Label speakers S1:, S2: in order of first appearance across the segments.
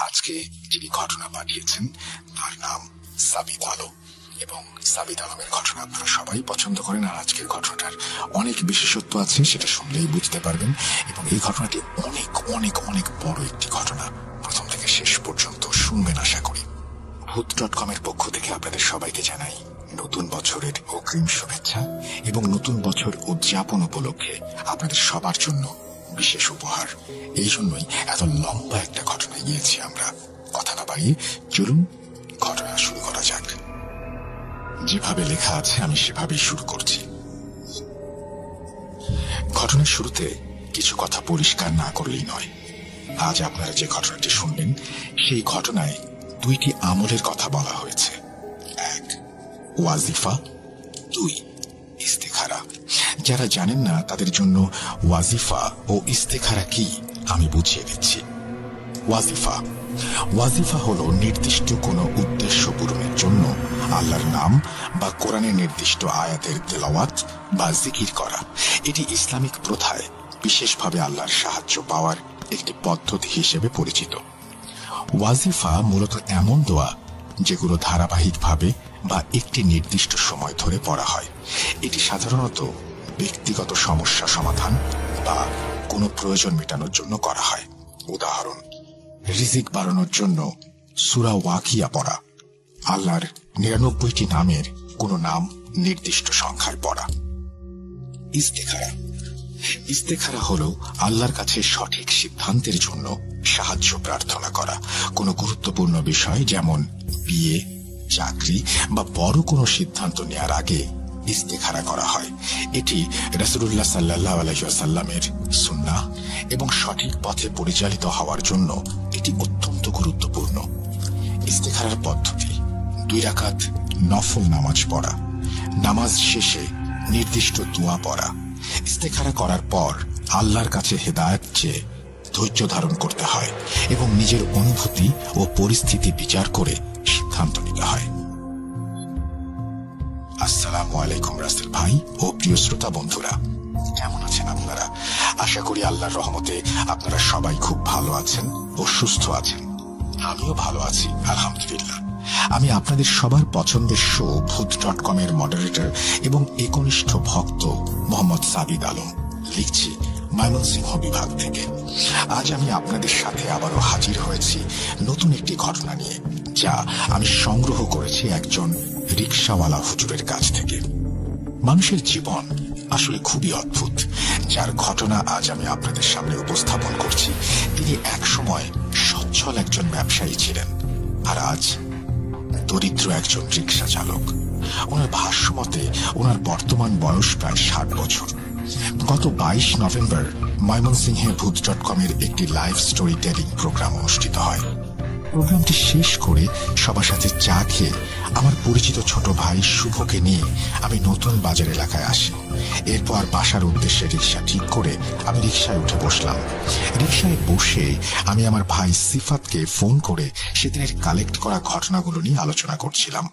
S1: আজকে যিনি ঘটনা পাঠিয়েছেন তার নাম সাবিত আলম, এবং সাবিত আলমের ঘটনা আপনারা সবাই পছন্দ করেন। আর আজকের ঘটনাটার অনেক বিশেষত্ব আছে, সেটা শুনলেই বুঝতে পারবেন। এবং এই ঘটনাটি অনেক অনেক অনেক বড় একটি ঘটনা, প্রথম থেকে শেষ পর্যন্ত শুনবেন আশা করি। ভূত.com এর পক্ষ থেকে আপনাদের সবাইকে জানাই নতুন বছরের অগ্রিম শুভেচ্ছা, এবং নতুন বছর উদযাপন উপলক্ষে আপনাদের সবার জন্য বিশেষ উপহার। এই জন্যই এত লম্বা একটা ঘটনা গিয়েছি আমরা। কথা না বাড়িয়ে চলুন ঘটনা শুরু করা যাক। যেভাবে লেখা আছে আমি সেভাবেই শুরু করছি। ঘটনার শুরুতে কিছু কথা পরিষ্কার না করলেই নয়। আজ আপনারা যে ঘটনাটি শুনবেন সেই ঘটনায় দুইটি আমলের কথা বলা হয়েছে। এক, ওয়াজিফা। দুই, ইস্তেখারা। যারা জানেন না তাদের জন্য ওয়াজিফা ও ইস্তেখারা কি আমি বুঝিয়ে দিচ্ছি। ওয়াজিফা ওয়াজিফা হলো নির্দিষ্ট কোনো উদ্দেশ্য পূরণের জন্য আল্লাহর নাম বা কোরআনের নির্দিষ্ট আয়াতের তেলাওয়াত বা জিকির করা। এটি ইসলামিক প্রথায় বিশেষভাবে আল্লাহর সাহায্য পাওয়ার একটি পদ্ধতি হিসেবে পরিচিত। ওয়াজিফা মূলত এমন দোয়া যেগুলো ধারাবাহিকভাবে বা একটি নির্দিষ্ট সময় ধরে পড়া হয়। এটি সাধারণত ব্যক্তিগত সমস্যা সমাধান বা কোনো প্রয়োজন মেটানোর জন্য করা হয়। উদাহরণ, রিজিক বাড়ানোর জন্য সূরা ওয়াকিয়া পড়া, আল্লাহর ৯৯টি নামের কোনো নাম নির্দিষ্ট সংখ্যায় পড়া। ইস্তেখারা ইস্তেখারা হলো আল্লাহর কাছে সঠিক সিদ্ধান্তের জন্য সাহায্য প্রার্থনা করা। কোনো গুরুত্বপূর্ণ বিষয় যেমন বিয়ে, চাকরি বা বড় কোনো সিদ্ধান্ত নেওয়ার আগে ইস্তেখারা করা হয়। এটি রাসূলুল্লাহ সাল্লাল্লাহু আলাইহি ওয়াসাল্লামের সুন্নাহ এবং সঠিক পথে পরিচালিত হওয়ার জন্য এটি অত্যন্ত গুরুত্বপূর্ণ। ইস্তেখারার পদ্ধতি: ২ রাকাত নফল নামাজ পড়া, নামাজ শেষে নির্দিষ্ট দোয়া পড়া। ইস্তেখারা করার পর আল্লাহর কাছে হেদায়েত চেয়ে ধৈর্য ধারণ করতে হয় এবং নিজের অনুভূতি ও পরিস্থিতি বিচার করে সিদ্ধান্ত নিতে হয়। আসসালামু আলাইকুম রাসেল ভাই ও প্রিয় শ্রোতা বন্ধুরা, কেমন আছেন আপনারা? আশা করি আল্লাহর রহমতে আপনারা সবাই খুব ভালো আছেন ও সুস্থ আছেন। আমিও ভালো আছি আলহামদুলিল্লাহ। আমি আপনাদের সবার পছন্দের শো ভূত.com এর মডারেটর এবং একনিষ্ঠ ভক্ত মোহাম্মদ সাবিত আলম, লিখছি ময়মনসিংহ বিভাগ থেকে। আজ আমি আপনাদের সাথে আবারও হাজির হয়েছি নতুন একটি ঘটনা নিয়ে, যা আমি সংগ্রহ করেছি একজন রিকশাওয়ালা হুজুরের কাছ থেকে। মানুষের জীবন আসলে খুবই অদ্ভুত। যার ঘটনা আজ আমি আপনাদের সামনে উপস্থাপন করছি, তিনি একসময় সচ্ছল একজন ব্যবসায়ী ছিলেন, আর আজ দরিদ্র একজন রিকশা চালক। ওনার ভাষ্য মতে ওনার বর্তমান বয়স প্রায় ৬০ বছর। গত ২২ নভেম্বর ময়মনসিংহে ভূত.com এর একটি লাইভ স্টোরি টেলিং প্রোগ্রাম অনুষ্ঠিত হয়। প্রোগ্রামটি শেষ করে সবার সাথে চা খেয়ে আমার পরিচিত ছোট ভাই শুভকে নিয়ে আমি নতুন বাজার এলাকায় আসি। এরপর বাসার উদ্দেশ্যে রিক্সা ঠিক করে আমি রিক্সায় উঠে বসলাম। রিক্সায় বসে আমি আমার ভাই সিফাতকে ফোন করে সেদিনের কালেক্ট করা ঘটনাগুলো নিয়ে আলোচনা করছিলাম।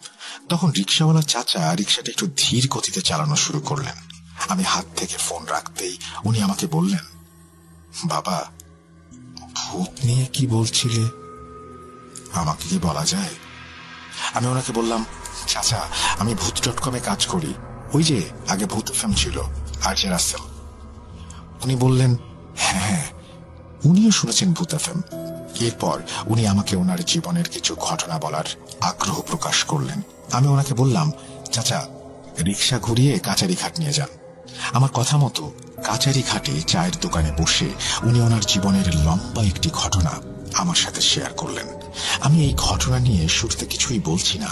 S1: তখন রিক্সাওয়ালা চাচা রিক্সাটা একটু ধীর গতিতে চালানো শুরু করলেন। আমি হাত থেকে ফোন রাখতেই উনি আমাকে বললেন, বাবা, ভূত নিয়ে কি বলছিলে? আমাকে কি বলা যায়? আমি ওনাকে বললাম, চাচা, আমি ভূত.com এ কাজ করি, ওই যে আগে ভূত এফএম ছিল, আরজে রাসেল। উনি বললেন, হ্যাঁ, উনিও শুনেছেন ভূত এফএম। এরপর উনি আমাকে ওনার জীবনের কিছু ঘটনা বলার আগ্রহ প্রকাশ করলেন। আমি ওনাকে বললাম, চাচা, রিক্সা ঘুরিয়ে কাচারি ঘাট নিয়ে যান। আমার কথা মতো কাচারি ঘাটে চায়ের দোকানে বসে উনি ওনার জীবনের লম্বা একটি ঘটনা আমার সাথে শেয়ার করলেন। আমি এই ঘটনা নিয়ে শুরুতে কিছুই বলছি না।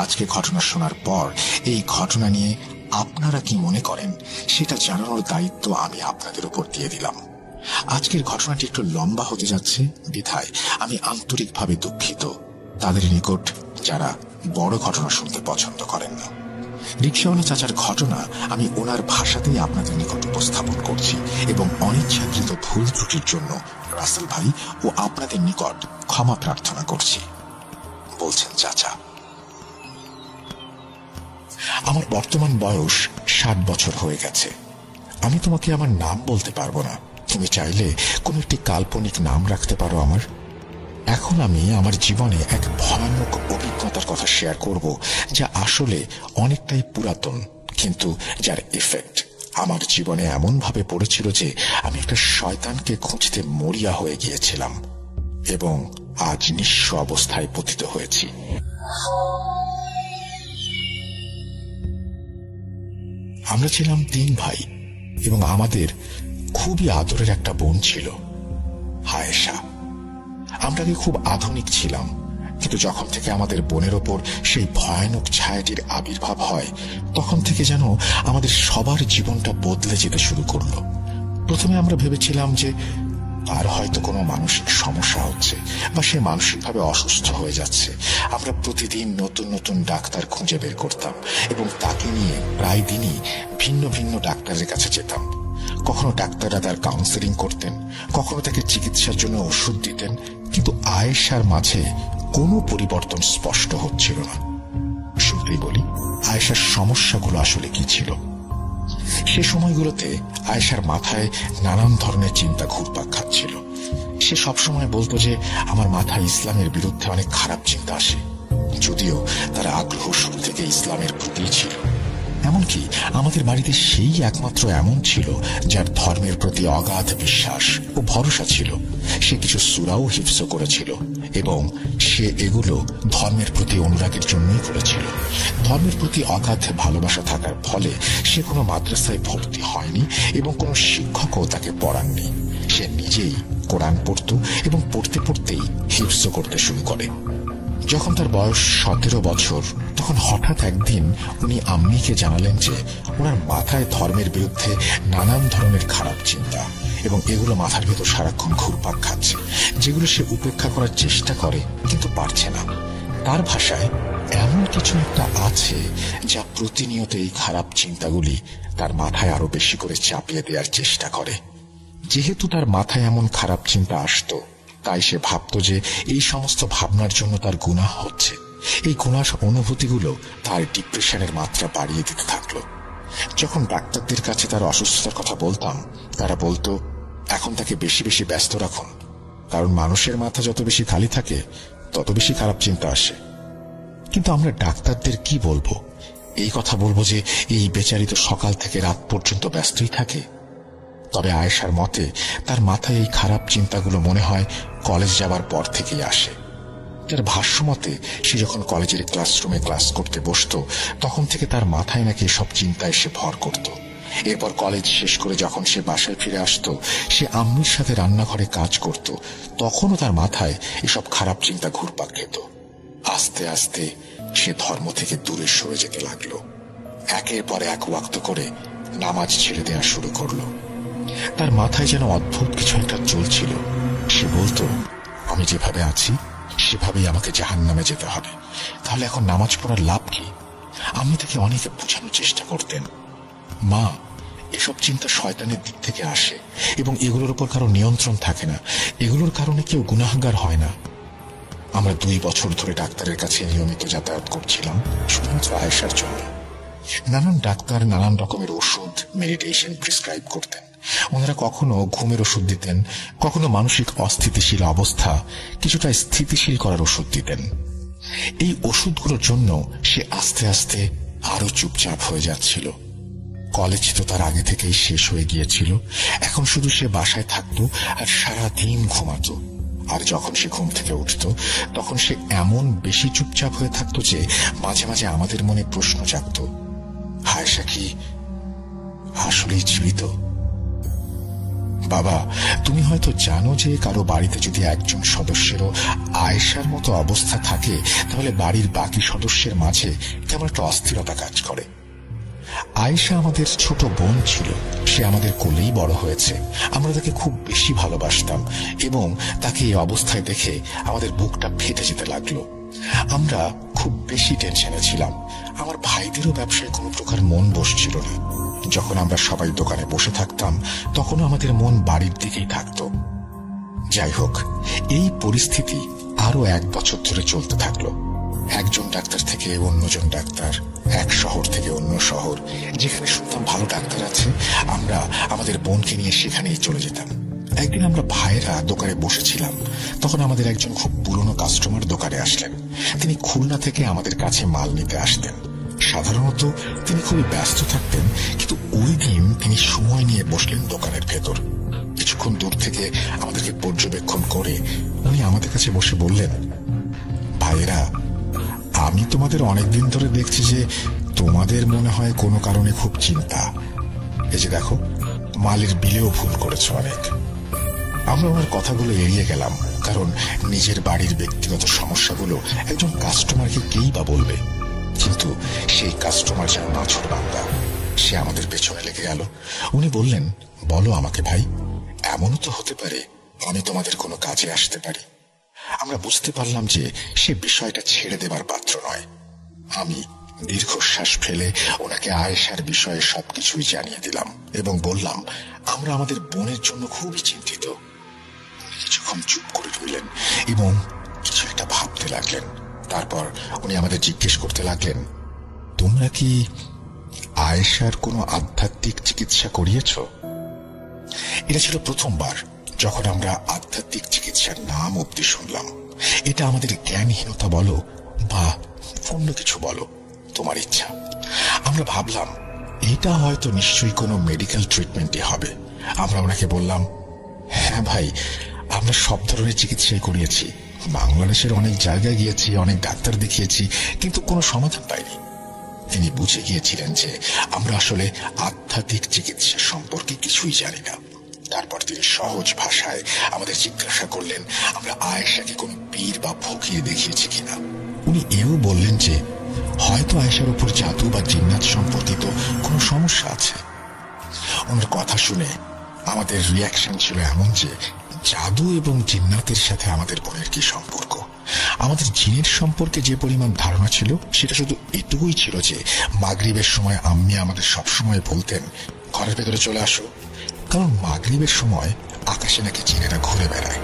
S1: আজকে ঘটনা শোনার পর এই ঘটনা নিয়ে আপনারা কি মনে করেন সেটা জানানোর দায়িত্ব আমি আপনাদের উপর দিয়ে দিলাম। আজকের ঘটনাটি একটু লম্বা হতে যাচ্ছে বিধায় আমি আন্তরিকভাবে দুঃখিত তাদের নিকট যারা বড় ঘটনা শুনতে পছন্দ করেন না। রিক্সাওয়ালা চাচার ঘটনা আমি ওনার ভাষাতেই আপনাদের নিকট উপস্থাপন করছি এবং অনিচ্ছাকৃত ভুল ত্রুটির জন্য রাসেল ভাই ও আপনাদের নিকট ক্ষমা প্রার্থনা করছি। বলছেন চাচা, আমার বর্তমান বয়স ৬০ বছর হয়ে গেছে। আমি তোমাকে আমার নাম বলতে পারবো না, তুমি চাইলে কোন একটি কাল্পনিক নাম রাখতে পারো আমার। এখন আমি আমার জীবনে এক ভয়ানক অভিজ্ঞতার কথা শেয়ার করব, যা আসলে অনেকটাই পুরাতন, কিন্তু যার এফেক্ট আমার জীবনে এমন ভাবে পড়েছিল যে আমি একটা শয়তানকে খুঁজতে মরিয়া হয়ে গিয়েছিলাম এবং আজ নিঃস্ব অবস্থায় পতিত হয়েছি। আমরা ছিলাম 3 ভাই এবং আমাদের খুবই আদরের একটা বোন ছিল, আয়েশা। আমরা খুব আধুনিক ছিলাম, কিন্তু যখন থেকে আমাদের বোনের ওপর সেই ভয়ানক ছায়াটির আবির্ভাব হয়, তখন থেকে যেন আমাদের সবার জীবনটা বদলে যেতে শুরু করলো। প্রথমে আমরা ভেবেছিলাম যে তার হয়তো কোনো মানসিক সমস্যা হচ্ছে বা সে মানসিকভাবে অসুস্থ হয়ে যাচ্ছে। আমরা প্রতিদিন নতুন নতুন ডাক্তার খুঁজে বের করতাম এবং তাকে নিয়ে প্রায় দিনই ভিন্ন ভিন্ন ডাক্তারের কাছে যেতাম। কখনো ডাক্তাররা তার কাউন্সেলিং করতেন, কখনো তাকে চিকিৎসার জন্য ওষুধ দিতেন, কিন্তু আয়েশার মাঝে কোনো পরিবর্তন স্পষ্ট হচ্ছিল না। শুরুতেই বলি আয়েশার সমস্যাগুলো আসলে কি ছিল। সে সময়গুলোতে আয়েশার মাথায় নানান ধরনের চিন্তা ঘুরপাক খাচ্ছিল। সে সবসময় বলতো যে আমার মাথায় ইসলামের বিরুদ্ধে অনেক খারাপ চিন্তা আসে, যদিও তার আগ্রহ শুরু থেকে ইসলামের প্রতি ছিল। এমনকি আমাদের বাড়িতে সেই একমাত্র এমন ছিল যার ধর্মের প্রতি অগাধ বিশ্বাস ও ভরসা ছিল। সে কিছু সূরাও হিফজ করেছিল এবং সে এগুলো ধর্মের প্রতি অনুরাগের জন্যই করেছিল। ধর্মের প্রতি অগাধ ভালোবাসা থাকার ফলে সে কোনো মাদ্রাসায় ভর্তি হয়নি এবং কোনো শিক্ষকও তাকে পড়াননি। সে নিজেই কোরআন পড়ত এবং পড়তে পড়তেই হিফজ করতে শুরু করে। যখন তার বয়স 17 বছর, তখন হঠাৎ একদিন উনি আম্মিকে জানালেন যে ওনার মাথায় ধর্মের বিরুদ্ধে নানান ধরনের খারাপ চিন্তা এবং এগুলো মাথার ভেতর সারাক্ষণ ঘুরপাক খাচ্ছে, যেগুলো সে উপেক্ষা করার চেষ্টা করে কিন্তু পারছে না। তার ভাষায় এমন কিছু একটা আছে যা প্রতিনিয়ত এই খারাপ চিন্তাগুলি তার মাথায় আরো বেশি করে চাপিয়ে দেওয়ার চেষ্টা করে। যেহেতু তার মাথায় এমন খারাপ চিন্তা আসতো, তাই সে ভাবত যে এই সমস্ত ভাবনার জন্য তার গুনাহ হচ্ছে। এই গুনাহ অনুভূতিগুলো তার ডিপ্রেশনের মাত্রা বাড়িয়ে দিতে থাকলো। যখন ডাক্তারদের কাছে তার অসুস্থতার কথা বলতাম, তারা বলতো এখন তাকে বেশি বেশি ব্যস্ত রাখুন, কারণ মানুষের মাথা যত বেশি খালি থাকে তত বেশি খারাপ চিন্তা আসে। কিন্তু আমরা ডাক্তারদের কি বলবো? এই কথা বলবো যে এই বেচারি তো সকাল থেকে রাত পর্যন্ত ব্যস্তই থাকে। তবে আয়েশার মতে তার মাথায় এই খারাপ চিন্তাগুলো মনে হয় কলেজ যাবার পর থেকেই আসে। তার ভাষ্য মতে সে যখন কলেজের ক্লাসরুমে ক্লাস করতে বসতো, তখন থেকে তার মাথায় নাকি সব চিন্তা এসে ভর করত। এরপর কলেজ শেষ করে যখন সে বাসায় ফিরে আসতো, সে আম্মির সাথে রান্নাঘরে কাজ করত, তখনও তার মাথায় এসব খারাপ চিন্তা ঘুরপাক খেত। আস্তে আস্তে সে ধর্ম থেকে দূরে সরে যেতে লাগলো। একের পর এক ওয়াক্ত করে নামাজ ছেড়ে দেওয়া শুরু করলো। তার মাথায় যেন অদ্ভুত কিছু একটা চলছিল। সে বলতো আমি যেভাবে আছি সেভাবেই আমাকে জাহান্নামে যেতে হবে, তাহলে এখন নামাজ পড়ার লাভ কি? আমি তাকে অনেক বোঝানোর চেষ্টা করতেন, মা এসব চিন্তা শয়তানের দিক থেকে আসে এবং এগুলোর উপর কারো নিয়ন্ত্রণ থাকে না, এগুলোর কারণে কেউ গুনাহগার হয় না। আমরা 2 বছর ধরে ডাক্তারের কাছে নিয়মিত যাতায়াত করছিলাম শুধুমাত্র আয়েশার জন্য। নানান ডাক্তার নানান রকমের ওষুধ, মেডিটেশন প্রেসক্রাইব করতেন। ওনারা কখনো ঘুমের ওষুধ দিতেন, কখনো মানসিক অস্থিতিশীল অবস্থা কিছুটা স্থিতিশীল করার ওষুধ দিতেন। এই ওষুধগুলোর জন্য সে আস্তে আস্তে আরো চুপচাপ হয়ে যাচ্ছিল। কলেজ তো তার আগে থেকেই শেষ হয়ে গিয়েছিল। এখন শুধু সে বাসায় থাকতো আর সারাদিন ঘুমাতো। আর যখন সে ঘুম থেকে উঠত, তখন সে এমন বেশি চুপচাপ হয়ে থাকতো যে মাঝে মাঝে আমাদের মনে প্রশ্ন জাগত, আয়েশা কি আসলেই জীবিত? বাবা, তুমি হয়তো জানো যে কারো বাড়িতে যদি একজন সদস্যেরও আয়েশার মতো অবস্থা থাকে, তাহলে বাড়ির বাকি সদস্যের মাঝে কেমন একটা অস্থিরতা কাজ করে। আয়েশা আমাদের ছোট বোন ছিল। সে আমাদের কোলেই বড় হয়েছে। আমরা তাকে খুব বেশি ভালোবাসতাম এবং তাকে এই অবস্থায় দেখে আমাদের বুকটা ফেটে যেতে লাগলো। আমরা খুব বেশি টেনশনে ছিলাম। আমার ভাইদেরও ব্যবসায় কোনো প্রকার মন বসছিল না। যখন আমরা সবাই দোকানে বসে থাকতাম, তখনও আমাদের মন বাড়ির দিকেই থাকতো। যাই হোক, এই পরিস্থিতি আরো 1 বছর ধরে চলতে থাকলো। একজন ডাক্তার থেকে অন্যজন ডাক্তার, এক শহর থেকে অন্য শহর। যেখানে শুনতাম ভালো ডাক্তার আছে, আমরা আমাদের বোনকে নিয়ে সেখানেই চলে যেতাম। একদিন আমরা ভাইরা দোকানে বসেছিলাম, তখন আমাদের একজন খুব পুরনো কাস্টমার দোকানে আসলেন। তিনি খুলনা থেকে আমাদের কাছে মাল নিতে আসতেন। সাধারণত তিনি খুবই ব্যস্ত থাকতেন, কিন্তু ওই দিন তিনি সময় নিয়ে বসলেন দোকানের ভেতর। কিছুক্ষণ দূর থেকে আমাদেরকে পর্যবেক্ষণ করে উনি আমাদের কাছে বসে বললেন, ভাইয়েরা, আমি তোমাদের অনেকদিন ধরে দেখছি যে তোমাদের মনে হয় কোনো কারণে খুব চিন্তা। এই যে দেখো, মালের বিলেও ভুল করেছ অনেক। আমরা ওনার কথাগুলো এড়িয়ে গেলাম, কারণ নিজের বাড়ির ব্যক্তিগত সমস্যাগুলো একজন কাস্টমারকে কেই বা বলবে। কিন্তু সেই কাস্টমার যেন নাছোড়বান্দা, সে আমাদের পেছনে লেগে গেল। উনি বললেন, বলো আমাকে ভাই, এমনও তো হতে পারে আমি তোমাদের কোনো কাজে আসতে পারি। আমরা বুঝতে পারলাম যে সে বিষয়টা ছেড়ে দেবার পাত্র নয়। আমি দীর্ঘশ্বাস ফেলে ওনাকে আয়েশার বিষয়ে সবকিছুই জানিয়ে দিলাম এবং বললাম, আমরা আমাদের বোনের জন্য খুবই চিন্তিত। উনি কিছুক্ষণ চুপ করে রইলেন এবং কিছু একটা ভাবতে লাগলেন। তারপর উনি আমাদের জিজ্ঞেস করতে লাগলেন, তোমরা কি আয়েশার কোনো আধ্যাত্মিক চিকিৎসা করিয়েছ? এটা ছিল প্রথমবার যখন আমরা আধ্যাত্মিক চিকিৎসার নাম অব্দি শুনলাম। এটা আমাদের জ্ঞানহীনতা বলো বা অন্য কিছু বলো, তোমার ইচ্ছা। আমরা ভাবলাম এটা হয়তো নিশ্চয়ই কোনো মেডিকেল ট্রিটমেন্টই হবে। আমরা ওনাকে বললাম, হ্যাঁ ভাই, আমরা সব ধরনের চিকিৎসাই করিয়েছি, বাংলাদেশের অনেক জায়গায় গিয়েছি, অনেক ডাক্তার দেখিয়েছি, কিন্তু কোনো সমাধান পাইনি। তিনি বুঝে গিয়েছিলেন যে আমরা আসলে আধ্যাত্মিক চিকিৎসা সম্পর্কে কিছুই জানি না। তারপর তিনি সহজ ভাষায় আমাদের জিজ্ঞাসা করলেন, আমরা আয়েশাকে কোনো পীর বা ফকির দেখিয়েছি কিনা। উনি এও বললেন যে হয়তো আয়েশার উপর জাদু বা জিন্নাত সম্পর্কিত কোনো সমস্যা আছে। ওনার কথা শুনে আমাদের রিয়াকশন ছিল এমন যে জাদু এবং জিন্নাতের সাথে আমাদের বোনের কি সম্পর্ক। আমাদের জিনের সম্পর্কে যে পরিমাণ ধারণা ছিল সেটা শুধু এটুকুই ছিল যে মাগরিবের সময় আম্মি আমাদের সবসময় বলতেন, ঘরের ভেতরে চলে আসো, কারণ মাগরিবের সময় আকাশে নাকি জিনেরা ঘুরে বেড়ায়।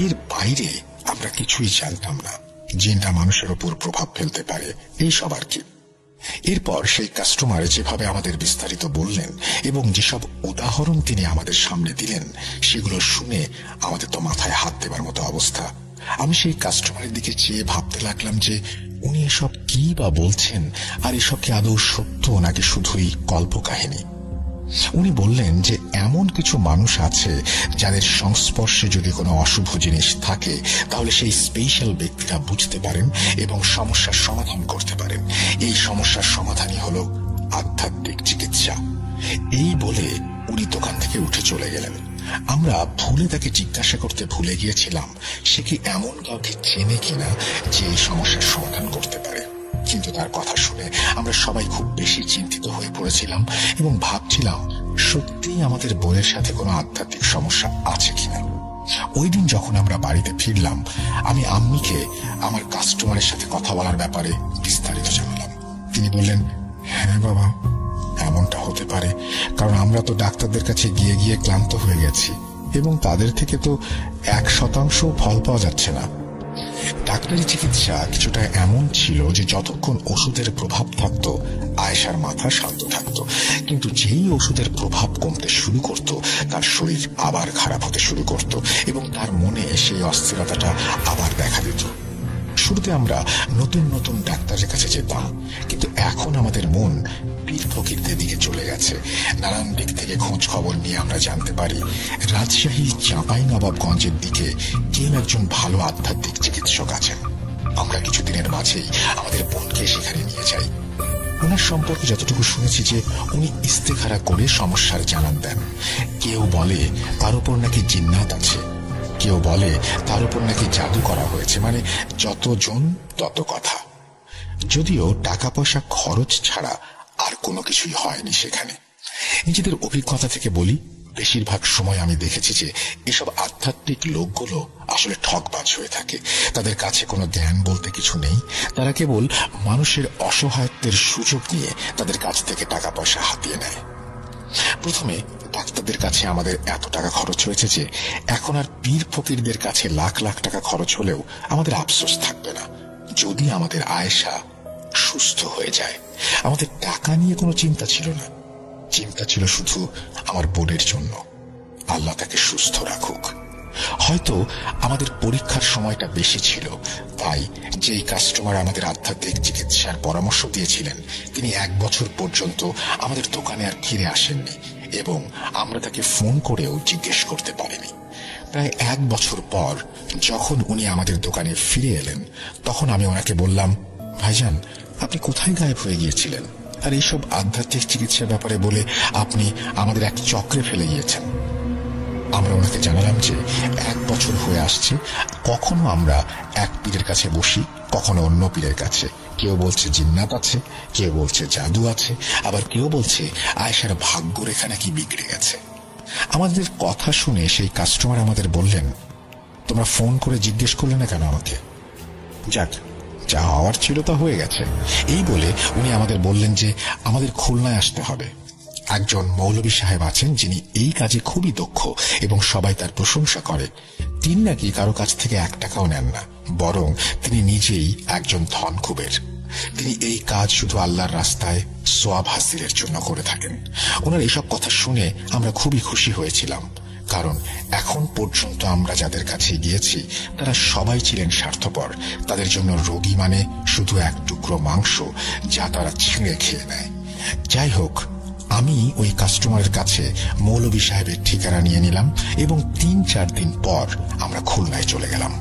S1: এর বাইরে আমরা কিছুই জানতাম না। জিনরা মানুষের উপর প্রভাব ফেলতে পারে, এই সব আর কি। এরপর সেই কাস্টমার যেভাবে আমাদের বিস্তারিত বললেন এবং যেসব উদাহরণ তিনি আমাদের সামনে দিলেন, সেগুলো শুনে আমাদের তো মাথায় হাত দেবার মতো অবস্থা। আমি সেই কাস্টমারের দিকে চেয়ে ভাবতে লাগলাম যে উনি এসব কি বা বলছেন, আর এসব কি আদৌ সত্য নাকি শুধুই কল্পকাহিনী। উনি বললেন যে এমন কিছু মানুষ আছে যাদের সংস্পর্শে যদি কোনো অশুভ জিনিস থাকে, তাহলে সেই স্পেশাল ব্যক্তিরা বুঝতে পারেন এবং সমস্যার সমাধান করতে পারেন। এই সমস্যার সমাধানই হলো আধ্যাত্মিক চিকিৎসা। এই বলে উনি দোকান থেকে উঠে চলে গেলেন। আমরা ভুলে তাকে জিজ্ঞাসা করতে ভুলে গিয়েছিলাম সে কি এমন কাউকে চেনে কিনা যে এই সমস্যার সমাধান করতে পারে। কিন্তু তার কথা শুনে আমরা সবাই খুব বেশি চিন্তিত হয়ে পড়েছিলাম এবং ভাবছিলাম সত্যিই আমাদের বোনের সাথে কোনো আধ্যাত্মিক সমস্যা আছে কিনা। ওই দিন যখন আমরা বাড়িতে ফিরলাম, আমি আম্মিকে আমার কাস্টমারের সাথে কথা বলার ব্যাপারে বিস্তারিত জানালাম। তিনি বললেন, হ্যাঁ বাবা, এমনটা হতে পারে, কারণ আমরা তো ডাক্তারদের কাছে গিয়ে গিয়ে ক্লান্ত হয়ে গেছি এবং তাদের থেকে তো 1% ফল পাওয়া যাচ্ছে না। ডাক্তারি চিকিৎসা কিছুটা এমন ছিল যে যতক্ষণ ওষুধের প্রভাব থাকতো আয়েশার মাথা শান্ত থাকতো, কিন্তু যেই ওষুধের প্রভাব কমতে শুরু করত তার শরীর আবার খারাপ হতে শুরু করত এবং তার মনে সেই অস্থিরতাটা আবার দেখা দিত। শুরুতে আমরা নতুন নতুন ডাক্তারের কাছে যেতাম, কিন্তু এখন আমাদের মন পীর ফকিরদের দিকে চলে গেছে। নানান দিক থেকে খোঁজ খবর নিয়ে আমরা জানতে পারি রাজশাহী চাঁপাইনবাবগঞ্জের দিকে কেউ একজন ভালো আধ্যাত্মিক চিকিৎসক আছেন। আমরা কিছুদিনের মাঝেই আমাদের বোনকে সেখানে নিয়ে যাই। ওনার সম্পর্কে যতটুকু শুনেছি যে উনি ইস্তেখারা করে সমস্যার জানান দেন। কেউ বলে তার উপর নাকি জিন্নাত আছে, কেউ বলে তার উপর নাকি জাদু করা হয়েছে, মানে যতজন তত কথা। যদিও টাকা পয়সা খরচ ছাড়া আর কোনো কিছুই হয়নি সেখানে। নিজেদের অভিজ্ঞতা থেকে বলি, বেশিরভাগ সময় আমি দেখেছি যে এসব আধ্যাত্মিক লোকগুলো আসলে ঠকবাজ হয়ে থাকে। তাদের কাছে কোনো জ্ঞান বলতে কিছু নেই। তারা কেবল মানুষের অসহায়ত্বের সুযোগ নিয়ে তাদের কাছ থেকে টাকা পয়সা হাতিয়ে নেয়। প্রথমে ডাক্তারদের কাছে আমাদের এত টাকা খরচ হয়েছে যে এখন আর পীর ফকিরদের কাছে লাখ লাখ টাকা খরচ হলেও আমাদের আফসোস থাকবে না যদি আমাদের আয়েশা সুস্থ হয়ে যায়। আমাদের টাকা নিয়ে কোনো চিন্তা ছিল না, চিন্তা ছিল শুধু আমার বোনের জন্য। আল্লাহ তাকে সুস্থ রাখুক। হয়তো আমাদের পরীক্ষার সময়টা বেশি ছিল, তাই যেই কাস্টমার আমাদের আধ্যাত্মিক চিকিৎসার পরামর্শ দিয়েছিলেন তিনি 1 বছর পর্যন্ত আমাদের দোকানে আর ফিরে আসেননি এবং আমরা তাকে ফোন করেও জিজ্ঞেস করতে পারিনি। প্রায় 1 বছর পর যখন উনি আমাদের দোকানে ফিরে এলেন তখন আমি ওনাকে বললাম, ভাইজান আপনি কোথায় গায়েব হয়ে গিয়েছিলেন? আর এইসব আধ্যাত্মিক চিকিৎসার ব্যাপারে বলে আপনি আমাদের এক চক্রে ফেলে গিয়েছেন। আমরা ওনাকে জানালাম যে 1 বছর হয়ে আসছে কখনো আমরা এক পীরের কাছে বসি, কখনো অন্য পীরের কাছে। কেউ বলছে জিন্নাত আছে, কেউ বলছে জাদু আছে, আবার কেউ বলছে আয়েশার ভাগ্যরেখা নাকি বিগড়ে গেছে। আমাদের কথা শুনে সেই কাস্টমার আমাদের বললেন, তোমরা ফোন করে জিজ্ঞেস করলে না কেন আমাকে? যাক, যা হওয়ার ছিল তা হয়ে গেছে। এই বলে উনি আমাদের বললেন যে আমাদের খুলনায় আসতে হবে। একজন মৌলভী সাহেব আছেন যিনি এই কাজে খুবই দক্ষ এবং সবাই তার প্রশংসা করে। তিনি নাকি কারো কাছ থেকে 1 টাকাও নেন না, বরং তিনি নিজেই একজন ধনকুবের। তিনি এই কাজ শুধু আল্লাহর রাস্তায় সোয়াব হাসিলের জন্য করে থাকেন। ওনার এসব কথা শুনে আমরা খুবই খুশি হয়েছিলাম, কারণ এখন পর্যন্ত আমরা যাদের কাছে গিয়েছি তারা সবাই ছিলেন স্বার্থপর। তাদের জন্য রোগী মানে শুধু এক টুকরো মাংস যা তারা ছিঁড়ে খেয়ে নেয়। যাই হোক, আমি ওই কাস্টমারের কাছে মৌলভী সাহেবের ঠিকানা নিয়ে নিলাম এবং 3-4 দিন পর আমরা খুলনায় চলে গেলাম।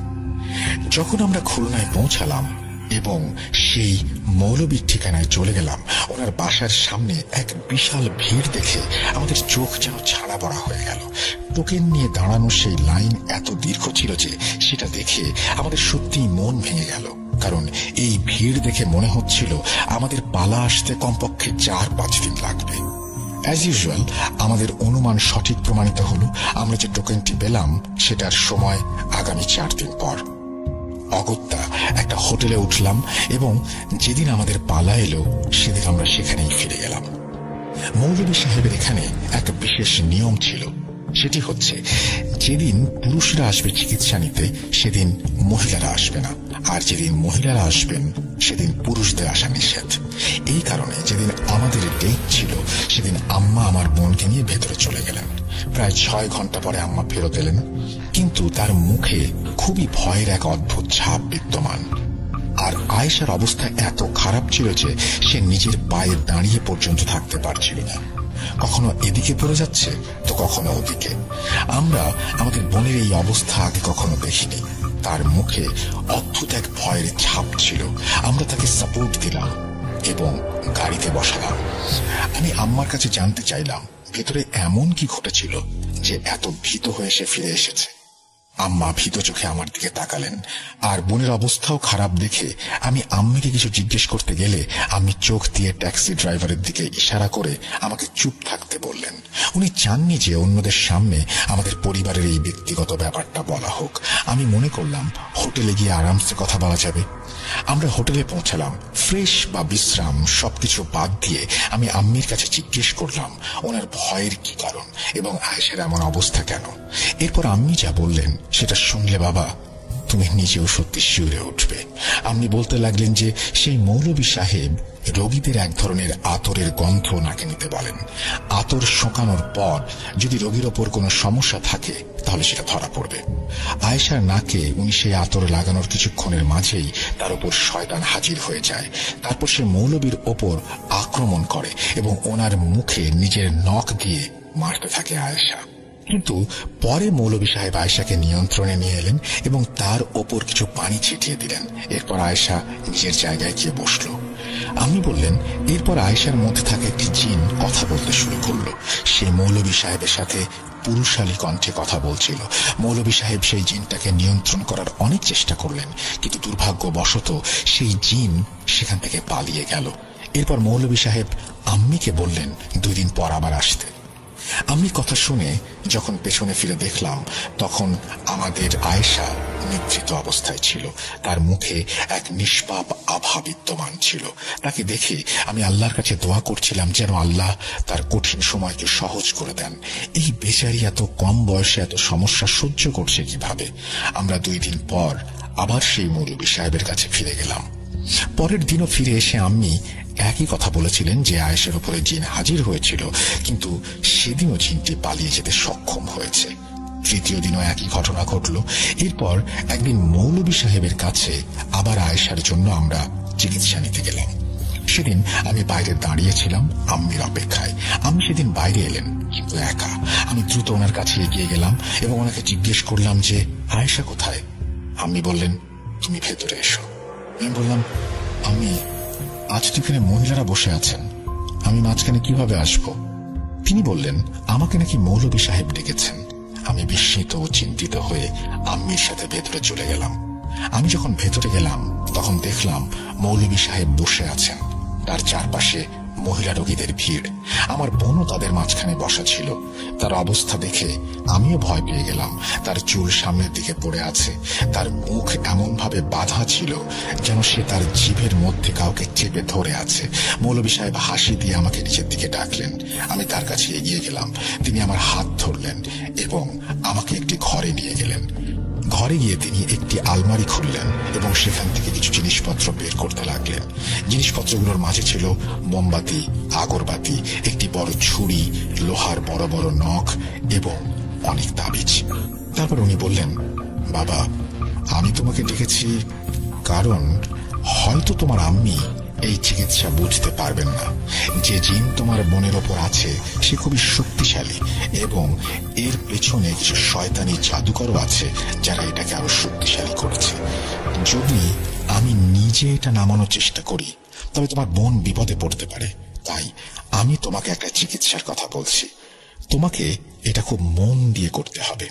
S1: যখন আমরা খুলনায় পৌঁছালাম এবং সেই মৌলভীর ঠিকানায় চলে গেলাম, ওনার বাসার সামনে এক বিশাল ভিড় দেখে আমাদের চোখ যেন ছাড়া পড়া হয়ে গেল। টোকেন নিয়ে দাঁড়ানো সেই লাইন এত দীর্ঘ ছিল যে সেটা দেখে আমাদের সত্যিই মন ভেঙে গেল, কারণ এই ভিড় দেখে মনে হচ্ছিল আমাদের পালা আসতে কমপক্ষে 4-5 দিন লাগবে। অ্যাজ ইউজুয়াল আমাদের অনুমান সঠিক প্রমাণিত হলো। আমরা যে টোকেনটি পেলাম সেটার সময় আগামী 4 দিন পর। অগত্যা একটা হোটেলে উঠলাম এবং যেদিন আমাদের পালা এলো সেদিন আমরা সেখানেই ফিরে গেলাম। মৌলভী সাহেবের এখানে এক বিশেষ নিয়ম ছিল, সেটি হচ্ছে যেদিন পুরুষরা আসবে চিকিৎসা নিতে সেদিন মহিলারা আসবে না, আর যেদিন মহিলারা আসবেন সেদিন পুরুষদের আসা নিষেধ। এই কারণে যেদিন আমাদের ডেট ছিল সেদিন আম্মা আমার বোনকে নিয়ে ভেতরে চলে গেলেন। প্রায় 6 ঘন্টা পরে আম্মা ফেরত এলেন, কিন্তু তার মুখে খুবই ভয়ের এক অদ্ভুত ছাপ বিদ্যমান। আর আয়েশার অবস্থা এত খারাপ ছিল যে সে নিজের পায়ে দাঁড়িয়ে পর্যন্ত থাকতে পারছিল না। কখনো এদিকে পড়ে যাচ্ছে তো কখনো ওদিকে। আমরা আমাদের বোনের এই অবস্থা আগে কখনো দেখিনি। তার মুখে অদ্ভুত এক ভয়ের ছাপ ছিল। আমরা তাকে সাপোর্ট দিলাম এবং গাড়িতে বসালাম। আমি আম্মার কাছে জানতে চাইলাম ভেতরে এমন কি ঘটেছিল যে এত ভীত হয়ে সে ফিরে এসেছে। আম্মা ভীত চোখে আমার দিকে তাকালেন, আর বোনের অবস্থাও খারাপ দেখে আমি আম্মিকে কিছু জিজ্ঞেস করতে গেলে আমি চোখ দিয়ে ট্যাক্সি ড্রাইভারের দিকে ইশারা করে আমাকে চুপ থাকতে বললেন। উনি চাননি যে অন্যদের সামনে আমাদের পরিবারের এই ব্যক্তিগত ব্যাপারটা বলা হোক। আমি মনে করলাম হোটেলে গিয়ে আরামসে কথা বলা যাবে। আমরা হোটেলে পৌঁছালাম। ফ্রেশ বা বিশ্রাম সবকিছু বাদ দিয়ে আমি আম্মির কাছে জিজ্ঞেস করলাম ওনার ভয়ের কি কারণ এবং আয়েশার এমন অবস্থা কেন। এরপর আম্মি যা বললেন সেটা শুনলে বাবা তুমি নিজেও সত্যি শিউরে উঠবে। আম্মি বলতে লাগলেন যে সেই মৌলভী সাহেব রোগীদের এক ধরনের আতরের গন্ধ নাকে নিতে বলেন। আতর শোকানোর পর যদি রোগীর ওপর কোনো সমস্যা থাকে তাহলে সেটা ধরা পড়বে। আয়েশার নাকে উনি সেই আতর লাগানোর কিছুক্ষণের মাঝেই তার উপর শয়তান হাজির হয়ে যায়। তারপর সে মৌলভীর ওপর আক্রমণ করে এবং ওনার মুখে নিজের নখ দিয়ে মারতে থাকে আয়েশা। কিন্তু পরে মৌলভী সাহেব আয়েশাকে নিয়ন্ত্রণে নিয়ে এলেন এবং তার ওপর কিছু পানি ছিটিয়ে দিলেন। এরপর আয়েশা নিজের জায়গায় গিয়ে বসল। আমি বললেন এরপর আয়েশার মধ্যে থাকা একটি জিন কথা বলতে শুরু করলো। সে মৌলভী সাহেবের সাথে পুরুষালী কণ্ঠে কথা বলছিল। মৌলভী সাহেব সেই জিনটাকে নিয়ন্ত্রণ করার অনেক চেষ্টা করলেন, কিন্তু দুর্ভাগ্যবশত সেই জিন সেখান থেকে পালিয়ে গেল। এরপর মৌলভী সাহেব আম্মিকে বললেন 2 দিন পর আবার আসতে। আমি কথা শুনে যখন পেছনে ফিরে দেখলাম তখন আমাদের আয়েশা নিভৃত অবস্থায় ছিল। তার মুখে এক নিষ্পাপ আভা বিদ্যমান ছিল। তাকে দেখে আমি আল্লাহর কাছে দোয়া করছিলাম যেন আল্লাহ তার কঠিন সময়কে সহজ করে দেন। এই বেচারি এত কম বয়সে এত সমস্যা সহ্য করছে কিভাবে। আমরা 2 দিন পর আবার সেই মৌলভী সাহেবের কাছে ফিরে গেলাম। পরের দিনও ফিরে এসে আমি একই কথা বলেছিলেন যে আয়েশার উপরে জিন হাজির হয়েছিল, কিন্তু সেদিনও জিনটি পালিয়ে যেতে সক্ষম হয়েছে। তৃতীয় দিনও একই ঘটনা ঘটল। এরপর একদিন মৌলভী সাহেবের কাছে আবার আয়েশার জন্য আমরা চিকিৎসা নিতে গেলাম। সেদিন আমি বাইরে দাঁড়িয়েছিলাম আম্মির অপেক্ষায়। আমি সেদিন বাইরে এলেন, কিন্তু একা। আমি দ্রুত ওনার কাছে এগিয়ে গেলাম এবং ওনাকে জিজ্ঞেস করলাম যে আয়েশা কোথায়। আম্মি বললেন, তুমি ভেতরে এসো। আমি বললাম, আমি আজ তো এখানে মহিলারা বসে আছেন, আমি মাঝখানে কিভাবে আসব? তিনি বললেন, আমাকে নাকি মৌলভী সাহেব ডেকেছেন। আমি বিস্মিত ও চিন্তিত হয়ে আম্মির সাথে ভেতরে চলে গেলাম। আমি যখন ভেতরে গেলাম তখন দেখলাম মৌলভী সাহেব বসে আছেন, তার চারপাশে মহিলা রোগীদের ভিড়। আমার বোনও তাদের মাঝখানে বসা ছিল। তার অবস্থা দেখে আমিও ভয় পেয়ে গেলাম। তার চুল সামনের দিকে পড়ে আছে, তার মুখ এমন ভাবে বাঁধা ছিল যেন সে তার জিভের মধ্যে কাউকে চেপে ধরে আছে। মৌলভী সাহেব হাসি দিয়ে আমাকে নিচের দিকে ডাকলেন। আমি তার কাছে এগিয়ে গেলাম। তিনি আমার হাত ধরলেন এবং আমাকে একটি ঘরে নিয়ে গেলেন। ঘরে গিয়ে তিনি একটি আলমারি খুললেন এবং সেখান থেকে কিছু জিনিসপত্র বের করতে লাগলেন। জিনিসপত্রগুলোর মাঝে ছিল মোমবাতি, আগরবাতি, একটি বড় ছুরি, লোহার বড় বড় নখ এবং অনেক তাবিজ। তারপর উনি বললেন, বাবা, আমি তোমাকে ডেকেছি কারণ হয়তো তোমার আম্মি এই চিকিৎসা বুঝতে পারবেন না। যে জিন তোমার বোনের ওপর আছে সে খুবই শক্তিশালী এবং এর পেছনে কিছু শয়তানি জাদুকরও আছে যারা এটাকে আরো শক্তিশালী করেছে। যদি আমি নিজে এটা নামানোর চেষ্টা করি তবে তোমার বোন বিপদে পড়তে পারে। তাই আমি তোমাকে একটা চিকিৎসার কথা বলছি, তোমাকে এটা খুব মন দিয়ে করতে হবে।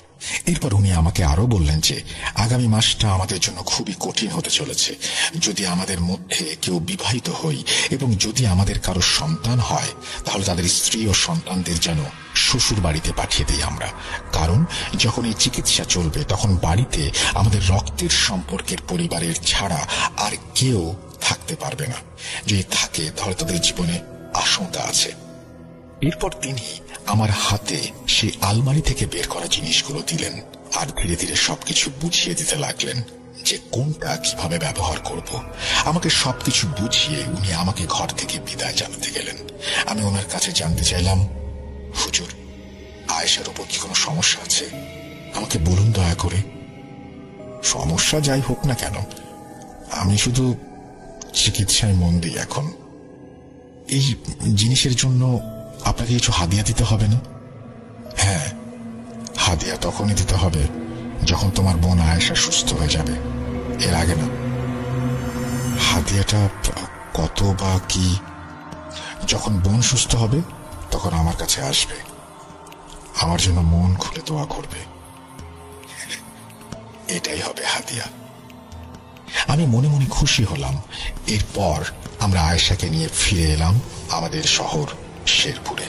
S1: এরপর উনি আমাকে আরো বললেন যে আগামী মাসটা আমাদের জন্য খুবই কঠিন হতে চলেছে। যদি আমাদের মধ্যে কেউ বিবাহিত হই এবং যদি আমাদের কারো সন্তান হয় তাহলে তাদের স্ত্রী ও সন্তানদের যেন শ্বশুর বাড়িতে পাঠিয়ে দিই আমরা। কারণ যখন এই চিকিৎসা চলবে তখন বাড়িতে আমাদের রক্তের সম্পর্কের পরিবারের ছাড়া আর কেউ থাকতে পারবে না। যদি থাকে তাহলে তাদের জীবনে আশঙ্কা আছে। এরপর তিনি আমার হাতে সেই আলমারি থেকে বের করা জিনিসগুলো দিলেন আর ধীরে ধীরে সবকিছু বুঝিয়ে দিতে লাগলেন যে কোনটা কিভাবে ব্যবহার করব। আমাকে সবকিছু বুঝিয়ে উনি আমাকে ঘর থেকে বিদায় জানাতে গেলেন। আমি ওনার কাছে জানতে চাইলাম, হুজুর, আয়েশার উপর কি কোনো সমস্যা আছে? আমাকে বলুন দয়া করে। সমস্যা যাই হোক না কেন, আমি শুধু চিকিৎসায় মন দিই এখন। এই জিনিসের জন্য আপনাকে কিছু হাদিয়া দিতে হবে না? হ্যাঁ, হাদিয়া তখনই দিতে হবে যখন তোমার বোন আয়েশা সুস্থ হয়ে যাবে, এর আগে না। হাদিয়াটা কত বা কি? যখন বোন সুস্থ হবে তখন আমার কাছে আসবে, আমার জন্য মন খুলে দোয়া করবে, এটাই হবে হাদিয়া। আমি মনে মনে খুশি হলাম। এরপর আমরা আয়েশাকে নিয়ে ফিরে এলাম আমাদের শহর শেরপুরে।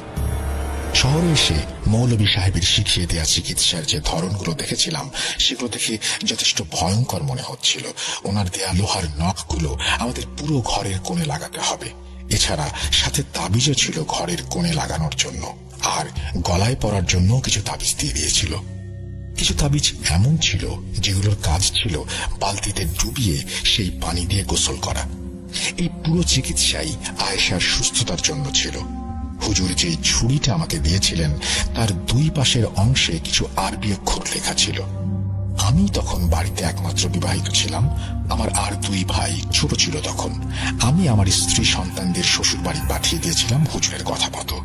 S1: শহরে এসে মৌলভী সাহেবের শিখিয়ে দেওয়া চিকিৎসার যে ধরনগুলো দেখেছিলাম সেগুলো দেখে যথেষ্ট ভয়ঙ্কর মনে হচ্ছিল। ওনার দেয়া লোহার নখগুলো আমাদের পুরো ঘরের কোণে লাগাতে হবে। এছাড়া সাথে তাবিজও ছিল ঘরের কোণে লাগানোর জন্য, আর গলায় পরার জন্য কিছু তাবিজ দিয়ে দিয়েছিল। কিছু তাবিজ এমন ছিল যেগুলোর কাজ ছিল বালতিতে ডুবিয়ে সেই পানি দিয়ে গোসল করা। এই পুরো চিকিৎসাই আয়েশার সুস্থতার জন্য ছিল। হুজুর যে ছুরিটা আমাকে দিয়েছিলেন তার দুই পাশের অংশে কিছু আরবি অক্ষর লেখা ছিল। আমি তখন বাড়িতে একমাত্র বিবাহিত ছিলাম। আমার আর দুই ভাই ছোট ছিল তখন। আমি আমার স্ত্রী সন্তানদের শ্বশুর বাড়ি পাঠিয়ে দিয়েছিলাম হুজুরের কথা মতো।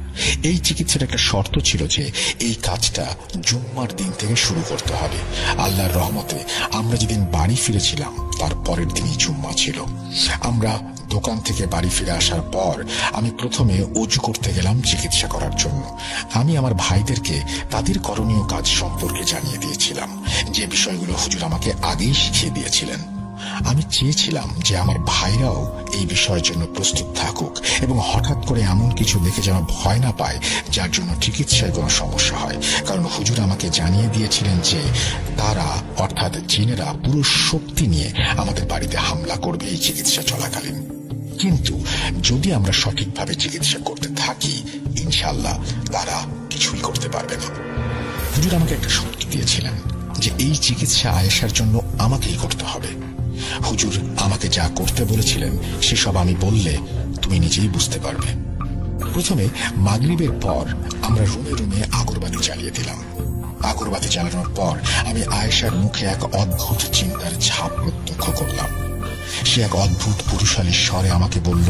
S1: এই চিকিৎসার একটা শর্ত ছিল যে এই কাজটা জুম্মার দিন থেকে শুরু করতে হবে। আল্লাহর রহমতে আমরা যেদিন বাড়ি ফিরেছিলাম তার পরের দিনই জুম্মা ছিল। আমরা দোকান থেকে বাড়ি ফিরে আসার পর আমি প্রথমে অজু করতে গেলাম চিকিৎসা করার জন্য। আমি আমার ভাইদেরকে তাদের করণীয় কাজ সম্পর্কে জানিয়ে দিয়েছিলাম, যে বিষয়গুলো হুজুর আমাকে আগেই শিখিয়ে দিয়েছিলেন। আমি চেয়েছিলাম যে আমার ভাইরাও এই বিষয়ের জন্য প্রস্তুত থাকুক এবং হঠাৎ করে এমন কিছু দেখে যেন ভয় না পায় যার জন্য চিকিৎসায় কোনো সমস্যা হয়। কারণ হুজুর আমাকে জানিয়ে দিয়েছিলেন যে তারা অর্থাৎ জিনেরা পুরো শক্তি নিয়ে আমাদের বাড়িতে হামলা করবে এই চিকিৎসা চলাকালীন। কিন্তু যদি আমরা সঠিকভাবে চিকিৎসা করতে থাকি ইনশাআল্লাহ তারা কিছুই করতে পারবে না। হুজুর আমাকে একটা শর্ত দিয়েছিলেন যে এই চিকিৎসা আয়েশার জন্য আমাকেই করতে হবে। হুজুর আমাকে যা করতে বলেছিলেন সেসব আমি বললে তুমি নিজেই বুঝতে পারবে। প্রথমে মাগরিবের পর আমরা রুমে রুমে আগরবাতি জ্বালিয়ে দিলাম। আগরবাতি জ্বালানোর পর আমি আয়েশার মুখে এক অদ্ভুত চিন্তার ছাপ প্রত্যক্ষ করলাম। সে এক অদ্ভুত পুরুষালী স্বরে আমাকে বলল,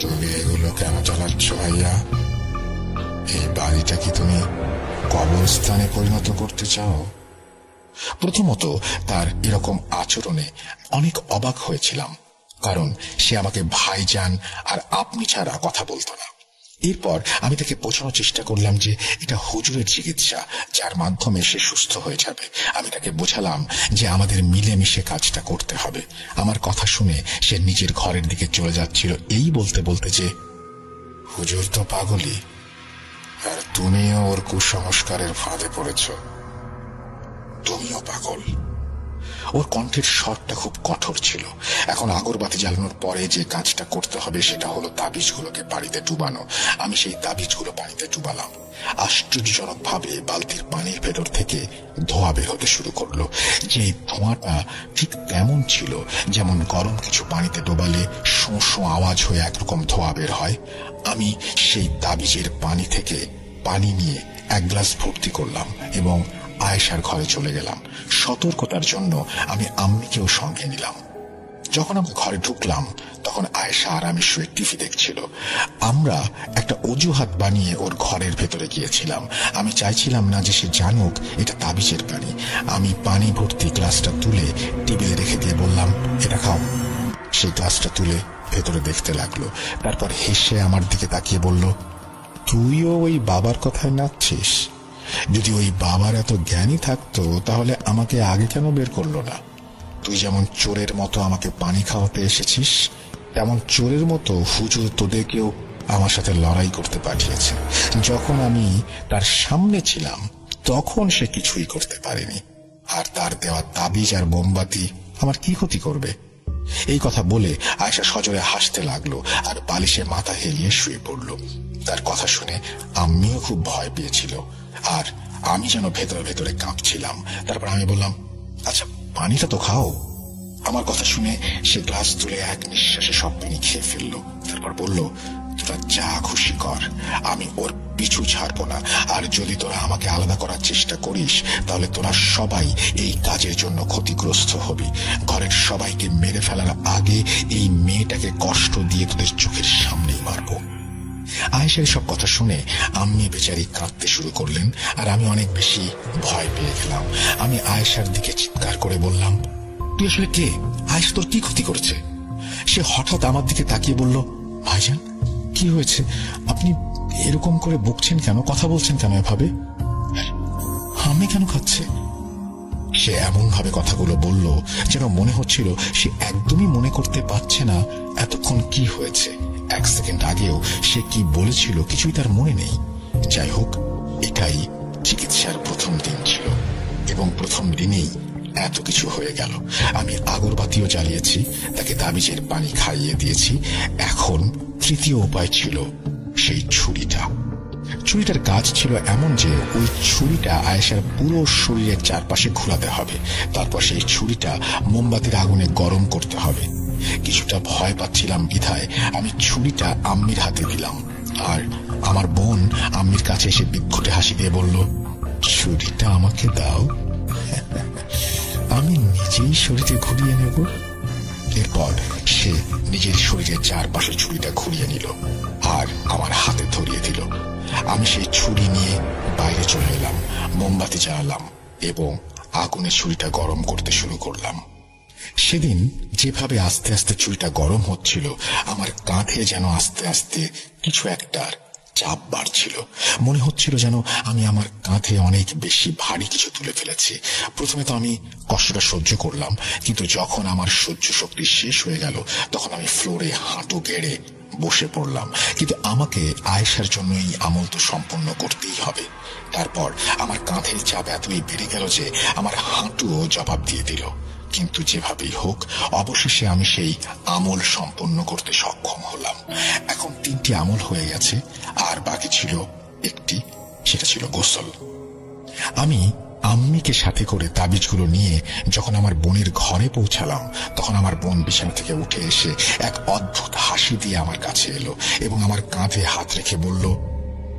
S1: তুমি এগুলো কেন জ্বালাচ্ছ ভাইয়া? এই বাড়িটা কি তুমি কবরস্থানে পরিণত করতে চাও? প্রথমত তার এরকম আচরণে অনেক অবাক হয়েছিলাম, কারণ সে আমাকে ভাইজান আর আপনি ছাড়া কথা বলতো না। এরপর আমি তাকে বোঝানোর চেষ্টা করলাম যে এটা হুজুরের চিকিৎসা, যার মাধ্যমে সে সুস্থ হয়ে যাবে। আমি তাকে বোঝালাম যে আমাদের মিলেমিশে কাজটা করতে হবে। আমার কথা শুনে সে নিজের ঘরের দিকে চলে যাচ্ছিল, এই বলতে বলতে যে, হুজুর তো পাগলই, আর তুমিও ওর কুসংস্কারের ফাঁদে পড়েছ। তুমিও পাগল। ওর কণ্ঠের স্বরটা খুব কঠোর ছিল। এখন আগরবাতি জ্বালানোর পরে যে কাজটা করতে হবে সেটা হলো তাবিজগুলোকে পানিতে ডুবানো। আমি সেই তাবিজগুলো পানিতে ডুবালাম। আশ্চর্যজনক ভাবে বালতির পানির ভেতর থেকে ধোঁয়া বের হতে শুরু করলো। যে ধোঁয়াটা ঠিক তেমন ছিল যেমন গরম কিছু পানিতে ডোবালে শোঁ শোঁ আওয়াজ হয়ে একরকম ধোঁয়া বের হয়। আমি সেই তাবিজের পানি থেকে পানি নিয়ে এক গ্লাস ভর্তি করলাম এবং আয়েশার ঘরে চলে গেলাম। সতর্কতার জন্য আমি আম্মিকেও সঙ্গে নিলাম। যখন আমি ঘরে ঢুকলাম তখন আয়েশা আর আমি শুয়ে টিভি দেখছিল। আমরা একটা অজুহাত বানিয়ে ওর ঘরের ভেতরে গিয়েছিলাম। আমি চাইছিলাম না যে সে জানুক এটা তাবিজের পানি। আমি পানি ভর্তি গ্লাসটা তুলে টেবিলে রেখে দিয়ে বললাম, এটা খাও। সেই গ্লাসটা তুলে ভেতরে দেখতে লাগলো। তারপর হেসে আমার দিকে তাকিয়ে বলল, তুইও ওই বাবার কথায় নাচছিস? যদি ওই বাবার এত জ্ঞানী থাকতো তাহলে আমাকে আগে কেন বের করলো না? তুই যেমন চোরের মতো আমাকে পানি খাওয়াতে এসেছিস, তেমন চোরের মতো হুজুর তোদেরকেও আমার সাথে লড়াই করতে পাঠিয়েছে। যখন আমি তার সামনে ছিলাম তখন সে কিছুই করতে পারেনি, আর তার দেওয়া তাবিজ আর মোমবাতি আমার কি ক্ষতি করবে? এই কথা বলে আয়েশা সজোরে হাসতে লাগলো আর বালিশে মাথা হেলিয়ে শুয়ে পড়ল। তার কথা শুনে আম্মিও খুব ভয় পেয়েছিল, আর আমি যেন ভেতরে ভেতরে কাঁপছিলাম। তারপর আমি বললাম, আচ্ছা পানিটা তো খাও। আমার কথা শুনে সে গ্লাস তুলে এক নিঃশ্বাসে সব পানি খেয়ে ফেললো। তারপর বলল, তোরা যা খুশি কর, আমি ওর পিছু ছাড়বো না। আর যদি তোরা আমাকে আলাদা করার চেষ্টা করিস তাহলে তোরা সবাই এই কাজের জন্য ক্ষতিগ্রস্ত হবি। ঘরের সবাইকে মেরে ফেলার আগে এই মেয়েটাকে কষ্ট দিয়ে তোদের চোখের সামনেই মারবো। আয়েশার সব কথা শুনে আম্মি বেচারি কাঁদতে শুরু করলেন, আর আমি অনেক বেশি ভয় পেয়ে গেলাম। আমি আয়েশার দিকে চিৎকার করে বললাম, তুই আসলে কে? আয়েশা তোর কি ক্ষতি করেছে? সে হঠাৎ আমার দিকে তাকিয়ে বলল, ভাইজান কি হয়েছে? আপনি এরকম করে বকছেন কেন? কথা বলছেন কেন এভাবে? আমি কেন খাচ্ছে? সে এমন ভাবে কথাগুলো বলল যেন মনে হচ্ছিল সে একদমই মনে করতে পারছে না এতক্ষণ কি হয়েছে। এক সেকেন্ড আগেও সে কি বলেছিল কিছুই তার মনে নেই। যাই হোক, এটাই চিকিৎসার প্রথম দিন ছিল এবং প্রথম দিনেই এত কিছু হয়ে গেল। আমি আগরবাতিও জ্বালিয়েছি, তাকে তাবিজের পানি খাইয়ে দিয়েছি। এখন তৃতীয় উপায় ছিল সেই ছুরিটা। ছুরিটার কাজ ছিল এমন যে ওই ছুরিটা আয়েশার পুরো শরীরের চারপাশে ঘোরাতে হবে। তারপর সেই ছুরিটা মোমবাতির আগুনে গরম করতে হবে। কিছুটা ভয় পাচ্ছিলাম বিধায় আমি ছুরিটা আম্মির হাতে দিলাম, আর আমার বোন আম্মির কাছে এসে বিদ্ঘুটে হাসি দিয়ে বলল, ছুরিটা আমাকে দাও, আমি নিজেই শরীরে ঘুরিয়ে নেব। এরপর সে নিজের শরীরের চারপাশে ছুরিটা ঘুরিয়ে নিল আর আমার হাতে ধরিয়ে দিল। আমি সেই ছুরি নিয়ে বাইরে চলে এলাম, মোমবাতি জ্বালালাম এবং আগুনে ছুরিটা গরম করতে শুরু করলাম। সেদিন যেভাবে আস্তে আস্তে ছুরিটা গরম হচ্ছিল, আমার কাঁধে যেন আস্তে আস্তে কিছু একটার চাপ বাড়ছিল। মনে হচ্ছিল যেন আমি আমার কাঁধে অনেক বেশি ভারী কিছু তুলে ফেলেছি। প্রথমে তো আমি কষ্টটা সহ্য করলাম, কিন্তু যখন আমার সহ্য শক্তি শেষ হয়ে গেল তখন আমি ফ্লোরে হাঁটু গেড়ে বসে পড়লাম। কিন্তু আমাকে আয়েশার জন্য এই আমল তো সম্পন্ন করতেই হবে। তারপর আমার কাঁধের চাপ এতই বেড়ে গেল যে আমার হাঁটুও জবাব দিয়ে দিল। কিন্তু যেভাবেই হোক অবশেষে আমি সেই আমল সম্পন্ন করতে সক্ষম হলাম। এখন 3টি আমল হয়ে গেছে, আর বাকি ছিল একটি, সেটা ছিল গোসল। আমি আম্মিকে সাথে করে তাবিজগুলো নিয়ে যখন আমার বোনের ঘরে পৌঁছালাম, তখন আমার বোন বিছানা থেকে উঠে এসে এক অদ্ভুত হাসি দিয়ে আমার কাছে এলো এবং আমার কাঁধে হাত রেখে বলল,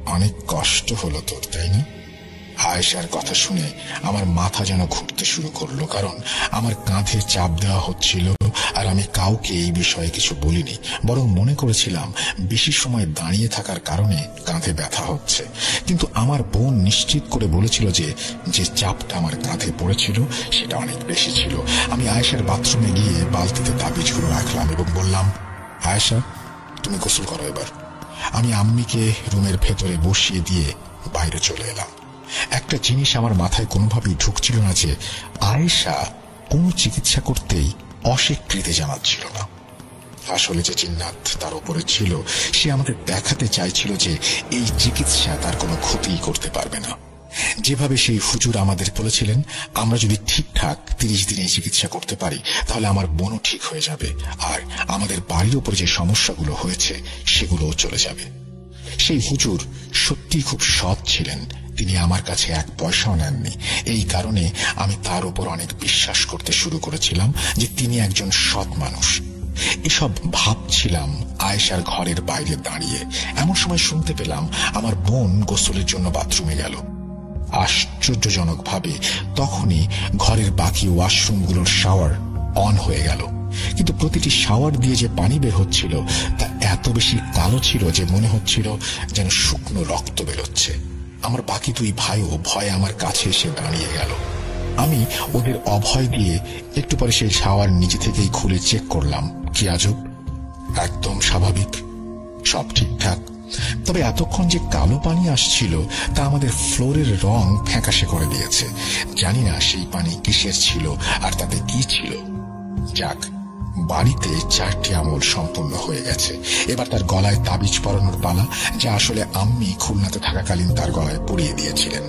S1: অনেক কষ্ট হলো তোর, তাই না? আয়েশার কথা শুনে আমার মাথা যেন ঘুরতে শুরু করলো, কারণ আমার কাঁধে চাপ দেওয়া হচ্ছিল আর আমি কাউকে এই বিষয়ে কিছু বলিনি, বরং মনে করেছিলাম বেশি সময় দাঁড়িয়ে থাকার কারণে কাঁধে ব্যথা হচ্ছে। কিন্তু আমার বোন নিশ্চিত করে বলেছিল যে চাপটা আমার কাঁধে পড়েছিল সেটা অনেক বেশি ছিল। আমি আয়েশার বাথরুমে গিয়ে বালতিতে তাবিজগুলো রাখলাম এবং বললাম, আয়েশা, তুমি গোসল করো এবার। আমি আম্মিকে রুমের ভেতরে বসিয়ে দিয়ে বাইরে চলে এলাম। একটা জিনিস আমার মাথায় কোনোভাবেই ঢুকছিল না যে আয়েশা কোনো চিকিৎসা করতেই অস্বীকৃতি জানাচ্ছিল না। আসলে যে জিন্নাত তার উপরে ছিল সে আমাদের দেখাতে চাইছিল যে এই চিকিৎসা তার কোনো ক্ষতিই করতে পারবে না। যেভাবে সেই হুজুর আমাদের বলেছিলেন, আমরা যদি ঠিকঠাক 30 দিনে চিকিৎসা করতে পারি তাহলে আমার বোনও ঠিক হয়ে যাবে আর আমাদের বাড়ির উপর যে সমস্যাগুলো হয়েছে সেগুলোও চলে যাবে। সেই হুজুর সত্যি খুব সৎ ছিলেন। তিনি আমার কাছে এক পয়সাও নেননি। এই কারণে আমি তার উপর অনেক বিশ্বাস করতে শুরু করেছিলাম যে তিনি একজন সৎ মানুষ। এসব ভাবছিলাম আয়েশার ঘরের বাইরে দাঁড়িয়ে। এমন সময় শুনতে পেলাম আমার বোন গোসলের জন্য বাথরুমে গেল। আশ্চর্যজনকভাবে তখনই ঘরের বাকি ওয়াশরুমগুলোর শাওয়ার অন হয়ে গেল, কিন্তু প্রতিটি শাওয়ার দিয়ে যে পানি বের হচ্ছিল তা এত বেশি কালো ছিল যে মনে হচ্ছিল যেন শুকনো রক্ত বেরোচ্ছে। আমার বাকি দুই ভাইও ভয়ে আমার কাছে এসে দাঁড়িয়ে গেল। আমি ওদের অভয় দিয়ে একটু পরে সেই শাওয়ার নিজে থেকেই খুলে চেক করলাম। কি আজব, একদম স্বাভাবিক, সব ঠিকঠাক। তবে এতক্ষণ যে কালো পানি আসছিল তা আমাদের ফ্লোরের রং ফ্যাকাশে করে দিয়েছে। জানি না সেই পানি কিসের ছিল আর তাতে কি ছিল। যাক, বাড়িতে 4টি আমল সম্পূর্ণ হয়ে গেছে। এবার তার গলায় তাবিজ পরানোর পালা, যা আসলে আম্মি খুলনাতে থাকাকালীন তার গলায় পরিয়ে দিয়েছিলেন।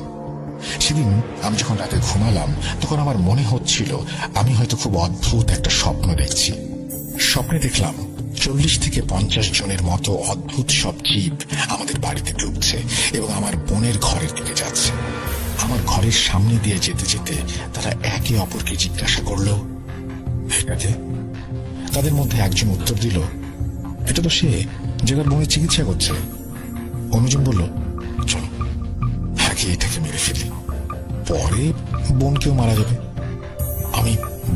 S1: সেদিন আমি যখন রাতে ঘুমালাম তখন আমার মনে হচ্ছিল আমি হয়তো খুব অদ্ভুত একটা স্বপ্ন দেখছি। স্বপ্নে দেখলাম 40 থেকে 50 জনের মতো অদ্ভুত সব জীব আমাদের বাড়িতে ঢুকছে এবং আমার বোনের ঘরের দিকে যাচ্ছে। আমার ঘরের সামনে দিয়ে যেতে যেতে তারা একে অপরকে জিজ্ঞাসা করলো, এটাকে? তাদের মধ্যে একজন উত্তর দিল, এটা তো সে যে তার বোনের চিকিৎসা করছে। অন্যজন বলল, চলো আগে এটাকে মেরে ফেলি, পরে বোনকেও মারা যাবে। আমি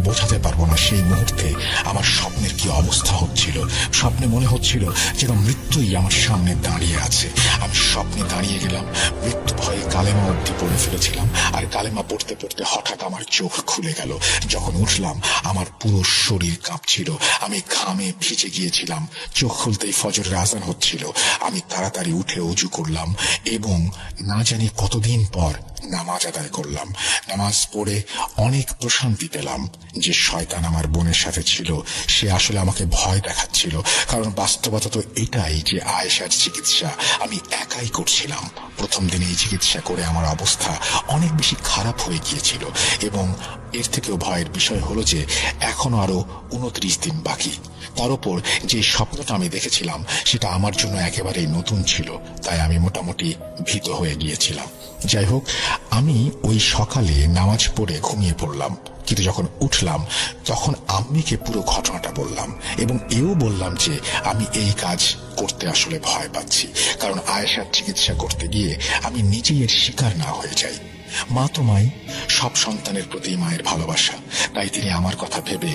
S1: বোঝাতে পারবো না সেই মুহূর্তে আমার স্বপ্নের কি অবস্থা হচ্ছিল। স্বপ্নে মনে হচ্ছিল যেন মৃত্যুই আমার সামনে দাঁড়িয়ে আছে। আমি স্বপ্নে দাঁড়িয়ে গেলাম, মৃত্যু ভয়ে কালেমা অবধি পড়ে ফেলেছিলাম, আর কালেমা পড়তে পড়তে হঠাৎ আমার চোখ খুলে গেল। যখন উঠলাম আমার পুরো শরীর কাঁপছিল, আমি ঘামে ভিজে গিয়েছিলাম। চোখ খুলতেই ফজরের আযান হচ্ছিল। আমি তাড়াতাড়ি উঠে ওযু করলাম এবং না জানি কতদিন পর নামাজ আদায় করলাম। নামাজ পড়ে অনেক প্রশান্তি পেলাম যে শয়তান আমার বোনের সাথে ছিল সে আসলে আমাকে ভয় দেখাচ্ছিল, কারণ বাস্তবতা তো এটাই যে আয়েশার চিকিৎসা আমি একাই করছিলাম। প্রথম দিনে এই চিকিৎসা করে আমার অবস্থা অনেক বেশি খারাপ হয়ে গিয়েছিল এবং এর থেকেও ভয়ের বিষয় হলো যে এখনো আরো 29 দিন বাকি। তার উপর যে স্বপ্নটা আমি দেখেছিলাম সেটা আমার জন্য একেবারেই নতুন ছিল, তাই আমি মোটামুটি ভীত হয়ে গিয়েছিলাম। যাই হোক, আমি ওই সকালে নামাজ পড়ে ঘুমিয়ে পড়লাম, কিন্তু যখন উঠলাম তখন আম্মিকে পুরো ঘটনাটা বললাম এবং এও বললাম যে আমি এই কাজ করতে আসলে ভয় পাচ্ছি, কারণ আয়েশার চিকিৎসা করতে গিয়ে আমি নিজেই এর শিকার না হয়ে যাই। মা তো মাই, সব সন্তানের প্রতি মায়ের ভালোবাসা, তাই তিনি আমার কথা ভেবে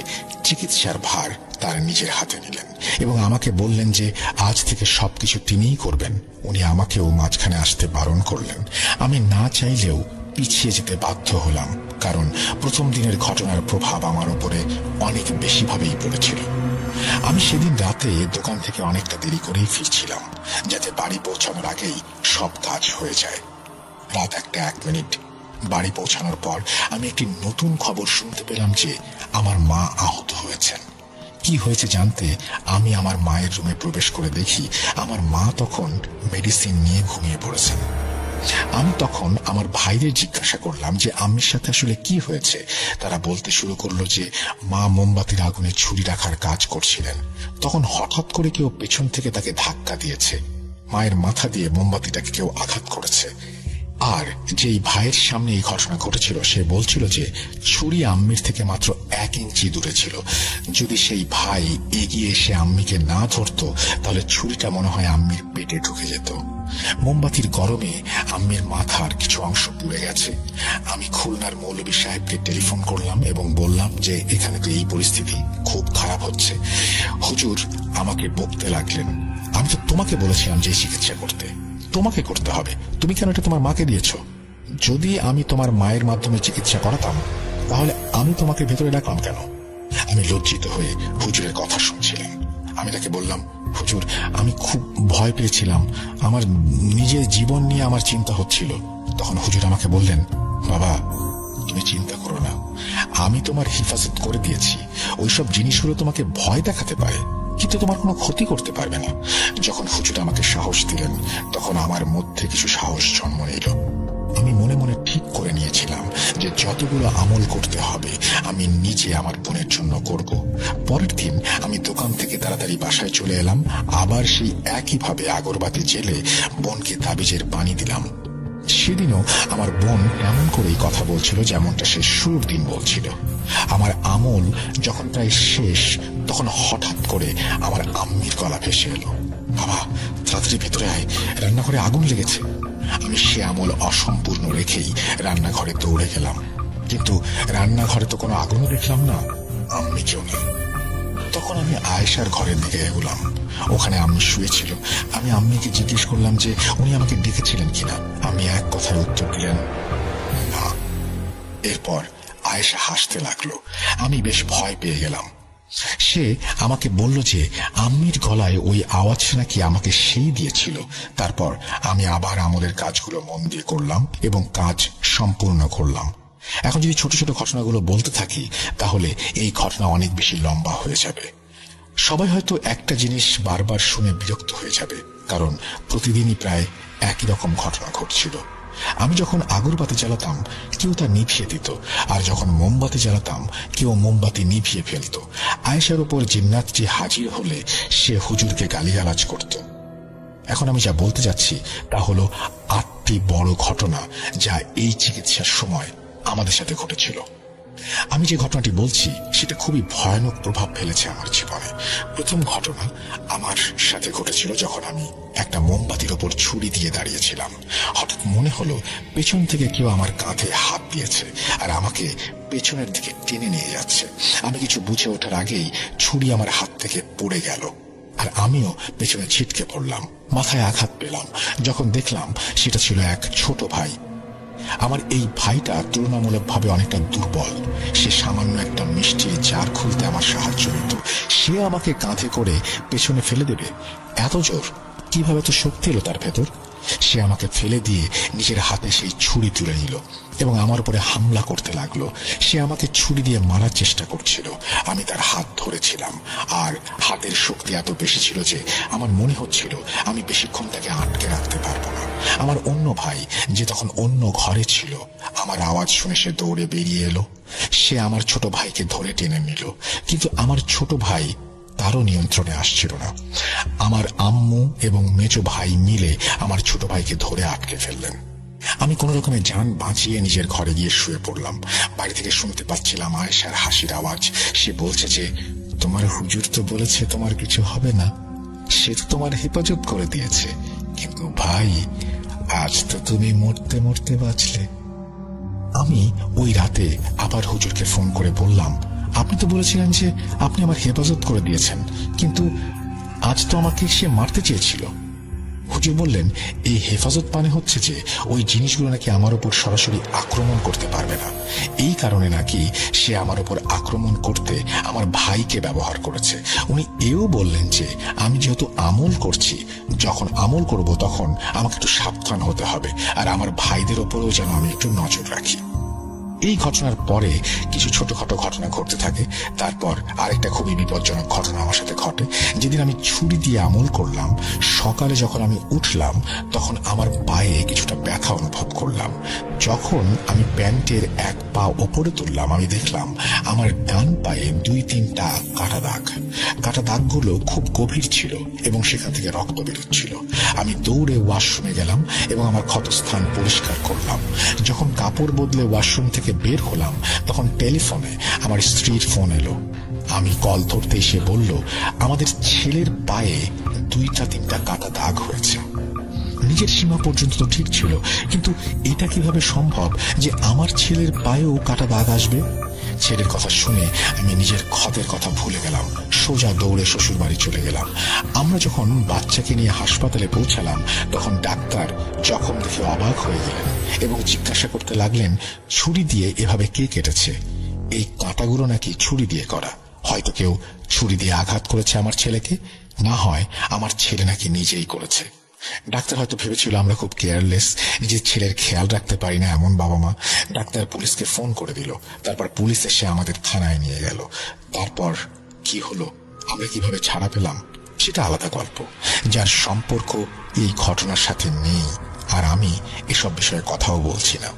S1: চিকিৎসার ভার তার নিজের হাতে নিলেন এবং আমাকে বললেন যে আজ থেকে সবকিছু তিনিই করবেন। উনি আমাকেও মাঝখানে আসতে বারণ করলেন। আমি না চাইলেও পিছিয়ে যেতে বাধ্য হলাম, কারণ প্রথম দিনের ঘটনার প্রভাব আমার উপরে অনেক বেশিভাবেই পড়েছিল। আমি সেদিন রাতে দোকান থেকে অনেকটা দেরি করেই ফিরছিলাম, যাতে বাড়ি পৌঁছানোর আগেই সব কাজ হয়ে যায়। রাত 1:01 বাড়ি পৌঁছানোর পর আমি একটি নতুন খবর শুনতে পেলাম যে আমার মা আহত হয়েছেন। কি হয়েছে জানতে আমি আমার মায়ের রুমে প্রবেশ করে দেখি আমার মা তখন মেডিসিন নিয়ে ঘুমিয়ে পড়েছেন। আমি তখন আমার ভাইদের জিজ্ঞাসা করলাম যে আম্মির সাথে আসলে কি হয়েছে। তারা বলতে শুরু করলো যে মা মোমবাতির আগুনে ছুরি রাখার কাজ করছিলেন, তখন হঠাৎ করে কেউ পেছন থেকে তাকে ধাক্কা দিয়েছে। মায়ের মাথা দিয়ে মোমবাতিটাকে কেউ আঘাত করেছে। আর যেই ভাইয়ের সামনে এই ঘটনা ঘটেছিল সে বলছিল যে ছুরি আম্মির থেকে মাত্র 1 ইঞ্চি দূরে ছিল। যদি সেই ভাই এগিয়ে এসে আম্মিকে না ধরতো তাহলে ছুরিটা মনে হয় আম্মির পেটে ঢুকে যেত। মোমবাতির গরমে আম্মির মাথার কিছু অংশ পুড়ে গেছে। আমি খুলনার মৌলভী সাহেবকে টেলিফোন করলাম এবং বললাম যে এখানে তো এই পরিস্থিতি খুব খারাপ হচ্ছে। হুজুর আমাকে বকতে লাগলেন, আমি তো তোমাকে বলেছিলাম যে চিকিৎসা করতে, তোমাকে করতে হবে, তুমি কেন এটা তোমার মাকে দিয়েছ? যদি আমি তোমার মায়ের মাধ্যমে চিকিৎসা করাতাম তাহলে আমি তোমাকে ভেতরে ডাকলাম কেন? আমি লজ্জিত হয়ে হুজুরের কথা শুনছিলাম। আমি তাকে বললাম, হুজুর আমি খুব ভয় পেয়েছিলাম, আমার নিজের জীবন নিয়ে আমার চিন্তা হচ্ছিল। তখন হুজুর আমাকে বললেন, বাবা তুমি চিন্তা করো না, আমি তোমার হেফাজত করে দিয়েছি। ওইসব জিনিসগুলো তোমাকে ভয় দেখাতে পারে কিন্তু তোমার কোনো ক্ষতি করতে পারবে না। যখন হুজুর আমাকে সাহস দিলেন তখন আমার মধ্যে কিছু সাহস জন্ম নিল। আমি মনে মনে ঠিক করে নিয়েছিলাম যে যতগুলো আমল করতে হবে আমি নিজে আমার বোনের জন্য করব। পরের দিন আমি দোকান থেকে তাড়াতাড়ি বাসায় চলে এলাম। আবার সেই একইভাবে আগরবাতি জেলে বোনকে তাবিজের পানি দিলাম। সেদিনও আমার বোন এমন করেই কথা বলছিল যেমনটা সে শুরুর দিন বলছিল। আমার আমল যখন প্রায় শেষ তখন হঠাৎ করে আমার আম্মির গলা ভেসে এলো, বাবা তাড়াতাড়ি ভেতরে আয়, রান্নাঘরে আগুন লেগেছে। আমি সে আমল অসম্পূর্ণ রেখেই রান্নাঘরে দৌড়ে গেলাম, কিন্তু রান্নাঘরে তো কোনো আগুনও দেখলাম না, আম্মি কেউ নেই। তখন আমি আয়েশার ঘরের দিকে এগোলাম। ওখানে আম্মি শুয়েছিল। আমি আম্মিকে জিজ্ঞেস করলাম যে উনি আমাকে ডেকেছিলেন কিনা। আমি এক কথায় উত্তর দিলেন না। এরপর আয়েশা হাসতে লাগলো। আমি বেশ ভয় পেয়ে গেলাম। সে আমাকে বলল যে আম্মির গলায় ওই আওয়াজ নাকি আমাকে সেই দিয়েছিল। তারপর আমি আবার আমলের কাজগুলো মন দিয়ে করলাম এবং কাজ সম্পূর্ণ করলাম। এখন যদি ছোট ছোট ঘটনাগুলো বলতে থাকি তাহলে এই ঘটনা অনেক বেশি লম্বা হয়ে যাবে। সবাই হয়তো একটা জিনিস বারবার শুনে বিরক্ত হয়ে যাবে, কারণ প্রতিদিনই প্রায় একই রকম ঘটনা ঘটছিল। আমি যখন আগরবাতি জ্বালাতাম কেউ তা নিভিয়ে দিত, আর যখন মোমবাতি জ্বালাতাম কেউ মোমবাতি নিভিয়ে ফেলত। আয়েশার উপর জিন্নাতটি হাজির হলে সে হুজুরকে গালিগালাজ করত। এখন আমি যা বলতে যাচ্ছি তা হলো 8টি বড় ঘটনা যা এই চিকিৎসার সময় আমাদের সাথে ঘটেছিল। আমি যে ঘটনাটি বলছি সেটা খুবই ভয়ানক প্রভাব ফেলেছে আমার জীবনে। প্রথম ঘটনা আমার সাথে ঘটেছিল যখন আমি একটা মোমবাতির ওপর ছুরি দিয়ে দাঁড়িয়েছিলাম। হঠাৎ মনে হলো পেছন থেকে কেউ আমার কাঁধে হাত দিয়েছে আর আমাকে পেছনের দিকে টেনে নিয়ে যাচ্ছে। আমি কিছু বুঝে ওঠার আগেই ছুরি আমার হাত থেকে পড়ে গেল আর আমিও পেছনে ছিটকে পড়লাম। মাথায় আঘাত পেলাম যখন দেখলাম সেটা ছিল এক ছোট ভাই। আমার এই ভাইটা তুলনামূলকভাবে অনেকটা দুর্বল। সে সামান্য একটা মিষ্টির জার খুলতে আমার সাহায্য করত। সে আমাকে কাঁধে করে পেছনে ফেলে দেবে, এত জোর কিভাবে তো শক্তি এলো তার ভেতর। সে আমাকে ফেলে দিয়ে নিজের হাতে সেই ছুরি তুলে নিল এবং আমার উপরে হামলা করতে লাগলো। সে আমাকে ছুরি দিয়ে মারার চেষ্টা করছিল। আমি তার হাত ধরেছিলাম আর হাতের শক্তি এত বেশি ছিল যে আমার মনে হচ্ছিল আমি বেশিক্ষণ তাকে আটকে রাখতে পারবো না। আমার অন্য ভাই যে তখন অন্য ঘরে ছিল আমার আওয়াজ শুনে সে দৌড়ে বেরিয়ে এলো। সে আমার ছোট ভাইকে ধরে টেনে নিল, কিন্তু আমার ছোট ভাই তারও নিয়ন্ত্রণে আসছিল না। আমার আম্মু এবং মেজো ভাই মিলে আমার ছোট ভাইকে ধরে আটকে ফেললেন। আমি কোন রকমে জান বাঁচিয়ে নিজের ঘরে গিয়ে শুয়ে পড়লাম। বাড়ি থেকে শুনতে পাচ্ছিলাম আয়েশার হাসির আওয়াজ। সে বলছে যে তোমার হুজুর তো বলেছে তোমার কিছু হবে না, সে তো তোমার হেফাজত করে দিয়েছে, কিন্তু ভাই আজ তো তুমি মরতে মরতে বাঁচলে। আমি ওই রাতে আবার হুজুরকে ফোন করে বললাম, আপনি তো বলেছিলেন যে আপনি আমার হেফাজত করে দিয়েছেন, কিন্তু আজ তো আমাকে সে মারতে চেয়েছিল। হুজুর বললেন, এই হেফাজত মানে হচ্ছে যে ওই জিনিসগুলো নাকি আমার উপর সরাসরি আক্রমণ করতে পারবে না। এই কারণে নাকি সে আমার উপর আক্রমণ করতে আমার ভাইকে ব্যবহার করেছে। উনি এও বললেন যে আমি যেহেতু আমল করছি, যখন আমল করব তখন আমাকে একটু সাবধান হতে হবে আর আমার ভাইদের ওপরেও যেন আমি একটু নজর রাখি। এই ঘটনার পরে কিছু ছোটখাটো ঘটনা ঘটতে থাকে। তারপর আরেকটা খুবই বিপজ্জনক ঘটনা আমার সাথে ঘটে। যেদিন আমি ছুরি দিয়ে আমল করলাম, সকালে যখন আমি উঠলাম তখন আমার পায়ে কিছুটা ব্যথা অনুভব করলাম। যখন আমি প্যান্টের এক পা ওপরে তুললাম, আমি দেখলাম আমার ডান পায়ে 2-3টা কাটা দাগগুলো খুব গভীর ছিল এবং সেখান থেকে রক্ত বেরোচ্ছিল। আমি দৌড়ে ওয়াশরুমে গেলাম এবং আমার ক্ষতস্থান পরিষ্কার করলাম। যখন কাপড় বদলে ওয়াশরুম থেকে বের হলাম তখন টেলিফোনে আমার স্ত্রীর ফোন এলো। আমি কল ধরতেই সে বলল, আমাদের ছেলের পায়ে 2-3টা কাটা দাগ হয়েছে। নিজের সীমা পর্যন্ত তো ঠিক ছিল, কিন্তু এটা কিভাবে সম্ভব যে আমার ছেলের পায়েও কাটা দাগ আসবে? ছেলের কথা শুনে আমি নিজের ক্ষতের কথা ভুলে গেলাম। সোজা দৌড়ে শ্বশুর বাড়ি চলে গেলাম। আমরা যখন বাচ্চাকে নিয়ে হাসপাতালে পৌঁছালাম তখন ডাক্তার জখম দেখে অবাক হয়ে গেলেন এবং জিজ্ঞাসা করতে লাগলেন, ছুরি দিয়ে এভাবে কে কেটেছে? এই কাঁটাগুলো নাকি ছুরি দিয়ে করা। হয়তো কেউ ছুরি দিয়ে আঘাত করেছে আমার ছেলেকে, না হয় আমার ছেলে নাকি নিজেই করেছে। ডাক্তার হয়তো ভেবেছিল আমরা খুব কেয়ারলেস, নিজের ছেলের খেয়াল রাখতে পারি না এমন বাবা মা। ডাক্তার পুলিশকে ফোন করে দিল। তারপর পুলিশ এসে আমাদের থানায় নিয়ে গেল। তারপর কি হলো, আমরা কিভাবে ছাড়া পেলাম, সেটা আলাদা গল্প, যার সম্পর্ক এই ঘটনার সাথে নেই। আর আমি এসব বিষয়ে কথাও বলছি না।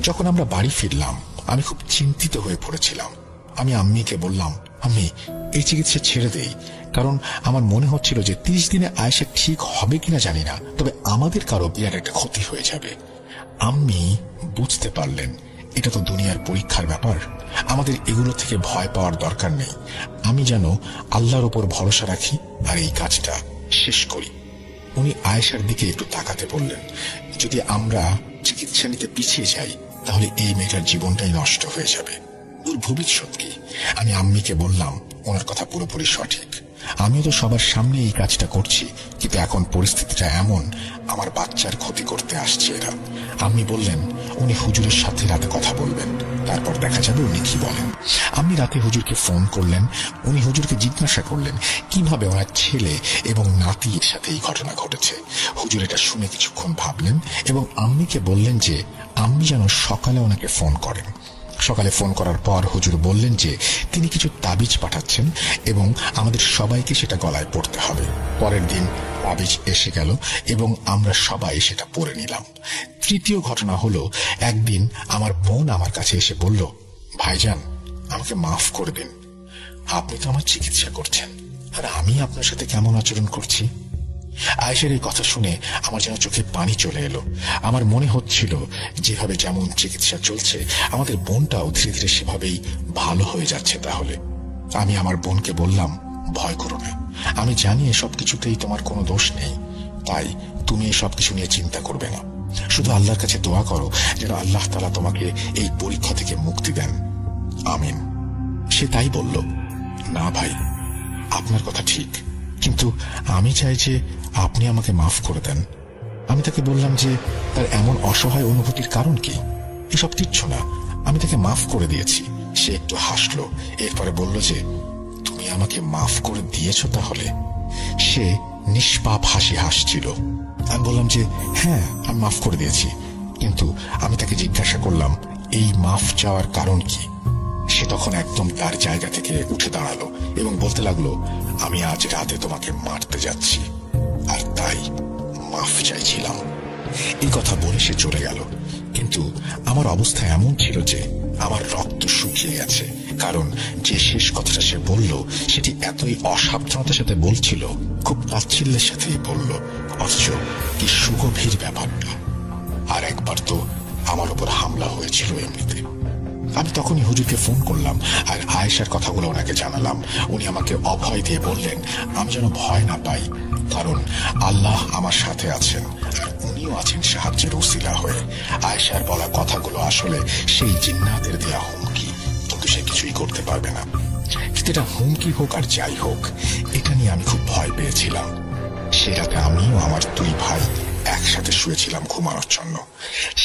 S1: যখন আমরা বাড়ি ফিরলাম আমি খুব চিন্তিত হয়ে পড়েছিলাম। আমি আম্মিকে বললাম, আম্মি এই চিকিৎসা ছেড়ে দেই, কারণ আমার মনে হচ্ছিল যে 30 দিনে আয়েশা ঠিক হবে কিনা জানি না, তবে আমাদের কারো বিরাট একটা ক্ষতি হয়ে যাবে। আম্মি বুঝতে পারলেন এটা তো দুনিয়ার পরীক্ষার ব্যাপার, আমাদের এগুলো থেকে ভয় পাওয়ার দরকার নেই। আমি যেন আল্লাহর উপর ভরসা রাখি আর এই কাজটা শেষ করি। উনি আয়েশার দিকে একটু তাকাতে বললেন, যদি আমরা চিকিৎসা নিতে পিছিয়ে যাই তাহলে এই মেয়েটার জীবনটাই নষ্ট হয়ে যাবে, ওর ভবিষ্যৎ কি? আমি আম্মিকে বললাম, ওনার কথা পুরোপুরি সঠিক, আমিও তো সবার সামনে এই কাজটা করছি, কিন্তু এখন পরিস্থিতিটা এমন, আমার বাচ্চার ক্ষতি করতে আসছে এরা। আম্মি বললেন, উনি হুজুরের সাথে রাতে কথা বলবেন, তারপর দেখা যাবে উনি কি বলেন। আমি রাতে হুজুরকে ফোন করলেন। উনি হুজুরকে জিজ্ঞাসা করলেন কিভাবে ওনার ছেলে এবং নাতির সাথে এই ঘটনা ঘটেছে। হুজুর এটা শুনে কিছুক্ষণ ভাবলেন এবং আম্মিকে বললেন যে আম্মি যেন সকালে ওনাকে ফোন করেন। সকালে ফোন করার পর হুজুর বললেন যে তিনি কিছু তাবিজ পাঠাচ্ছেন এবং আমাদের সবাইকে সেটা গলায় পড়তে হবে। পরের দিন তাবিজ এসে গেল এবং আমরা সবাই সেটা পরে নিলাম। তৃতীয় ঘটনা হলো, একদিন আমার বোন আমার কাছে এসে বলল, ভাইজান আমাকে মাফ করে দিন, আপনি তো আমার চিকিৎসা করছেন আর আমি আপনার সাথে কেমন আচরণ করছি। আয়েশার এই কথা শুনে আমার যেন চোখে পানি চলে এলো। আমার মনে হচ্ছিল যেভাবে যেমন চিকিৎসা চলছে আমাদের বোনটাও ধীরে ধীরে সেভাবেই ভালো হয়ে যাচ্ছে। তাহলে আমি আমার বোনকে বললাম, ভয় করো না, আমি জানি এসব কিছুতেই তোমার কোনো দোষ নেই, তাই তুমি এসব কিছু নিয়ে চিন্তা করবে না, শুধু আল্লাহর কাছে দোয়া করো যেন আল্লাহ তাআলা তোমাকে এই পরীক্ষা থেকে মুক্তি দেন, আমিন। সে তাই বলল, না ভাই আপনার কথা ঠিক, কিন্তু আমি চাই যে আপনি আমাকে মাফ করে দেন। আমি তাকে বললাম যে তার এমন অসহায় অনুভূতির কারণ কি, এসব কিচ্ছু না, আমি তাকে মাফ করে দিয়েছি। সে একটু হাসলো, এরপরে বলল যে তুমি আমাকে মাফ করে দিয়েছ তাহলে? সে নিষ্পাপ হাসি হাসছিল। আমি বললাম যে হ্যাঁ আমি মাফ করে দিয়েছি, কিন্তু আমি তাকে জিজ্ঞাসা করলাম এই মাফ চাওয়ার কারণ কি। সে তখন একদম তার জায়গা থেকে উঠে দাঁড়ালো এবং বলতে লাগলো, আমি আজ রাতে তোমাকে মারতে যাচ্ছি আর তাই মাফ চাইছিলাম। এই কথা বলে সে চলে গেল, কিন্তু আমার অবস্থা এমন ছিল যে আমার রক্ত শুকিয়ে গেছে, কারণ যে শেষ কথাটা সে বলল সেটি এতই অসাবধানতার সাথে বলছিল, খুব তাচ্ছিল্যের সাথেই বলল, অথচ কি সুগভীর ব্যাপারটা। আর একবার তো আমার উপর হামলা হয়েছিল এমনিতে। আমি তখনই হুজুরকে ফোন করলাম আর আয়েশার কথাগুলো ওনাকে জানালাম। উনি আমাকে অভয় দিয়ে বললেন আমি যেন ভয় না পাই, কারণ আল্লাহ আমার সাথে আছেন আর উনিও আছেন সাহায্যের উসিলা হয়ে। আয়েশার বলা কথাগুলো আসলে সেই জিন্নাতের দেয়া হুমকি, কিন্তু সে কিছুই করতে পারবে না। কিন্তু এটা হুমকি হোক আর যাই হোক, এটা নিয়ে আমি খুব ভয় পেয়েছিলাম। সে রাতে আমিও আমার 2 ভাই একসাথে শুয়েছিলাম ঘুমানোর জন্য।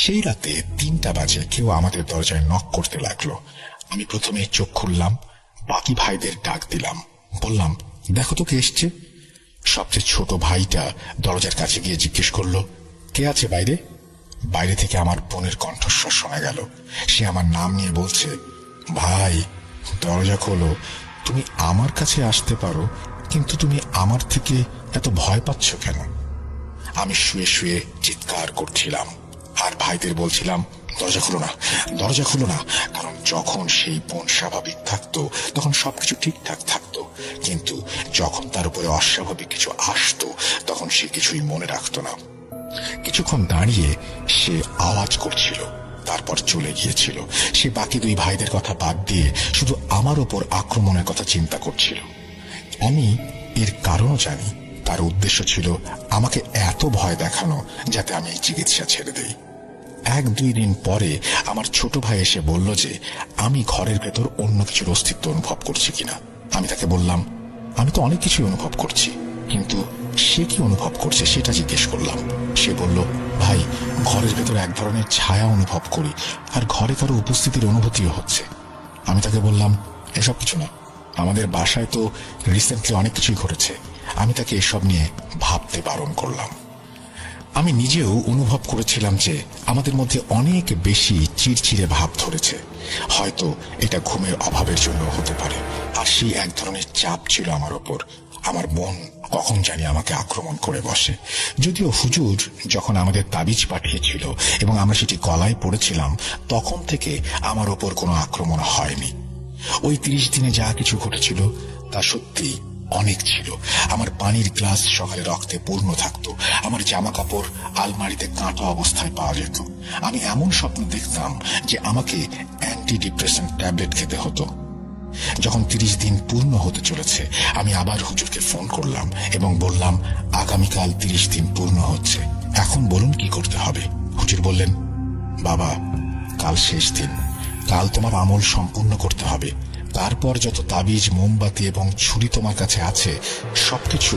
S1: সেই রাতে 3টা বাজে কেউ আমাদের দরজায় নক করতে লাগলো। আমি প্রথমে চোখ খুললাম, বাকি ভাইদের ডাক দিলাম, বললাম দেখো তো কে এসছে। সবচেয়ে ছোট ভাইটা দরজার কাছে গিয়ে জিজ্ঞেস করলো, কে আছে বাইরে? বাইরে থেকে আমার বোনের কণ্ঠস্বর শোনা গেল। সে আমার নাম নিয়ে বলছে, ভাই দরজা খোলো, তুমি আমার কাছে আসতে পারো, কিন্তু তুমি আমার থেকে এত ভয় পাচ্ছ কেন? আমি শুয়ে শুয়ে চিৎকার করছিলাম আর ভাইদের বলছিলাম, দরজা খুলো না, দরজা খুলো না। কারণ যখন সেই বোন স্বাভাবিক থাকতো তখন সবকিছু ঠিকঠাক থাকতো, কিন্তু যখন তার উপরে অস্বাভাবিক কিছু আসতো তখন সে কিছুই মনে রাখতো না। কিছুক্ষণ দাঁড়িয়ে সে আওয়াজ করছিল, তারপর চলে গিয়েছিল। সে বাকি দুই ভাইদের কথা বাদ দিয়ে শুধু আমার ওপর আক্রমণের কথা চিন্তা করছিল। আমি এর কারণও জানি। তার উদ্দেশ্য ছিল আমাকে এত ভয় দেখানো যাতে আমি এই চিকিৎসা ছেড়ে দেই। 1-2 দিন পরে আমার ছোট ভাই এসে বলল যে আমি ঘরের ভেতর অন্য কিছুর অস্তিত্ব অনুভব করছি কিনা। আমি তাকে বললাম, আমি তো অনেক কিছুই অনুভব করছি, কিন্তু সে কি অনুভব করছে সেটা জিজ্ঞেস করলাম। সে বলল, ভাই ঘরের ভেতর এক ধরনের ছায়া অনুভব করি, আর ঘরে কারো উপস্থিতির অনুভূতিও হচ্ছে। আমি তাকে বললাম, এসব কিছু না, আমাদের বাসায় তো রিসেন্টলি অনেক কিছুই ঘটেছে। আমি তাকে এসব নিয়ে ভাবতে বারণ করলাম। আমি নিজেও অনুভব করেছিলাম যে আমাদের মধ্যে অনেক বেশি চিড়চিড়ে ভাব ধরেছে। হয়তো এটা ঘুমের অভাবের জন্য হতে পারে, আর সেই এক ধরনের চাপ ছিল আমার ওপর। আমার বোন কখন জানি আমাকে আক্রমণ করে বসে। যদিও হুজুর যখন আমাদের তাবিজ পাঠিয়েছিল এবং আমরা সেটি গলায় পড়েছিলাম, তখন থেকে আমার ওপর কোনো আক্রমণ হয়নি। ওই 30 দিনে যা কিছু ঘটেছিল তা সত্যি অনেক ছিল। আমার পানির গ্লাস সকালে রক্তে পূর্ণ থাকতো, আমার জামা কাপড় আলমারিতে কাঁটা অবস্থায় পাওয়া যেত। আমি এমন স্বপ্ন দেখতাম যে আমাকে অ্যান্টি ডিপ্রেশন ট্যাবলেট খেতে হতো। যখন 30 দিন পূর্ণ হতে চলেছে, আমি আবার হুজুরকে ফোন করলাম এবং বললাম, আগামীকাল 30 দিন পূর্ণ হচ্ছে, এখন বলুন কি করতে হবে। হুজুর বললেন, বাবা কাল শেষ দিন, কাল তোমার আমল সম্পূর্ণ করতে হবে। তারপর যত তাবিজ, মোমবাতি এবং ছুরি তোমার কাছে আছে সবকিছু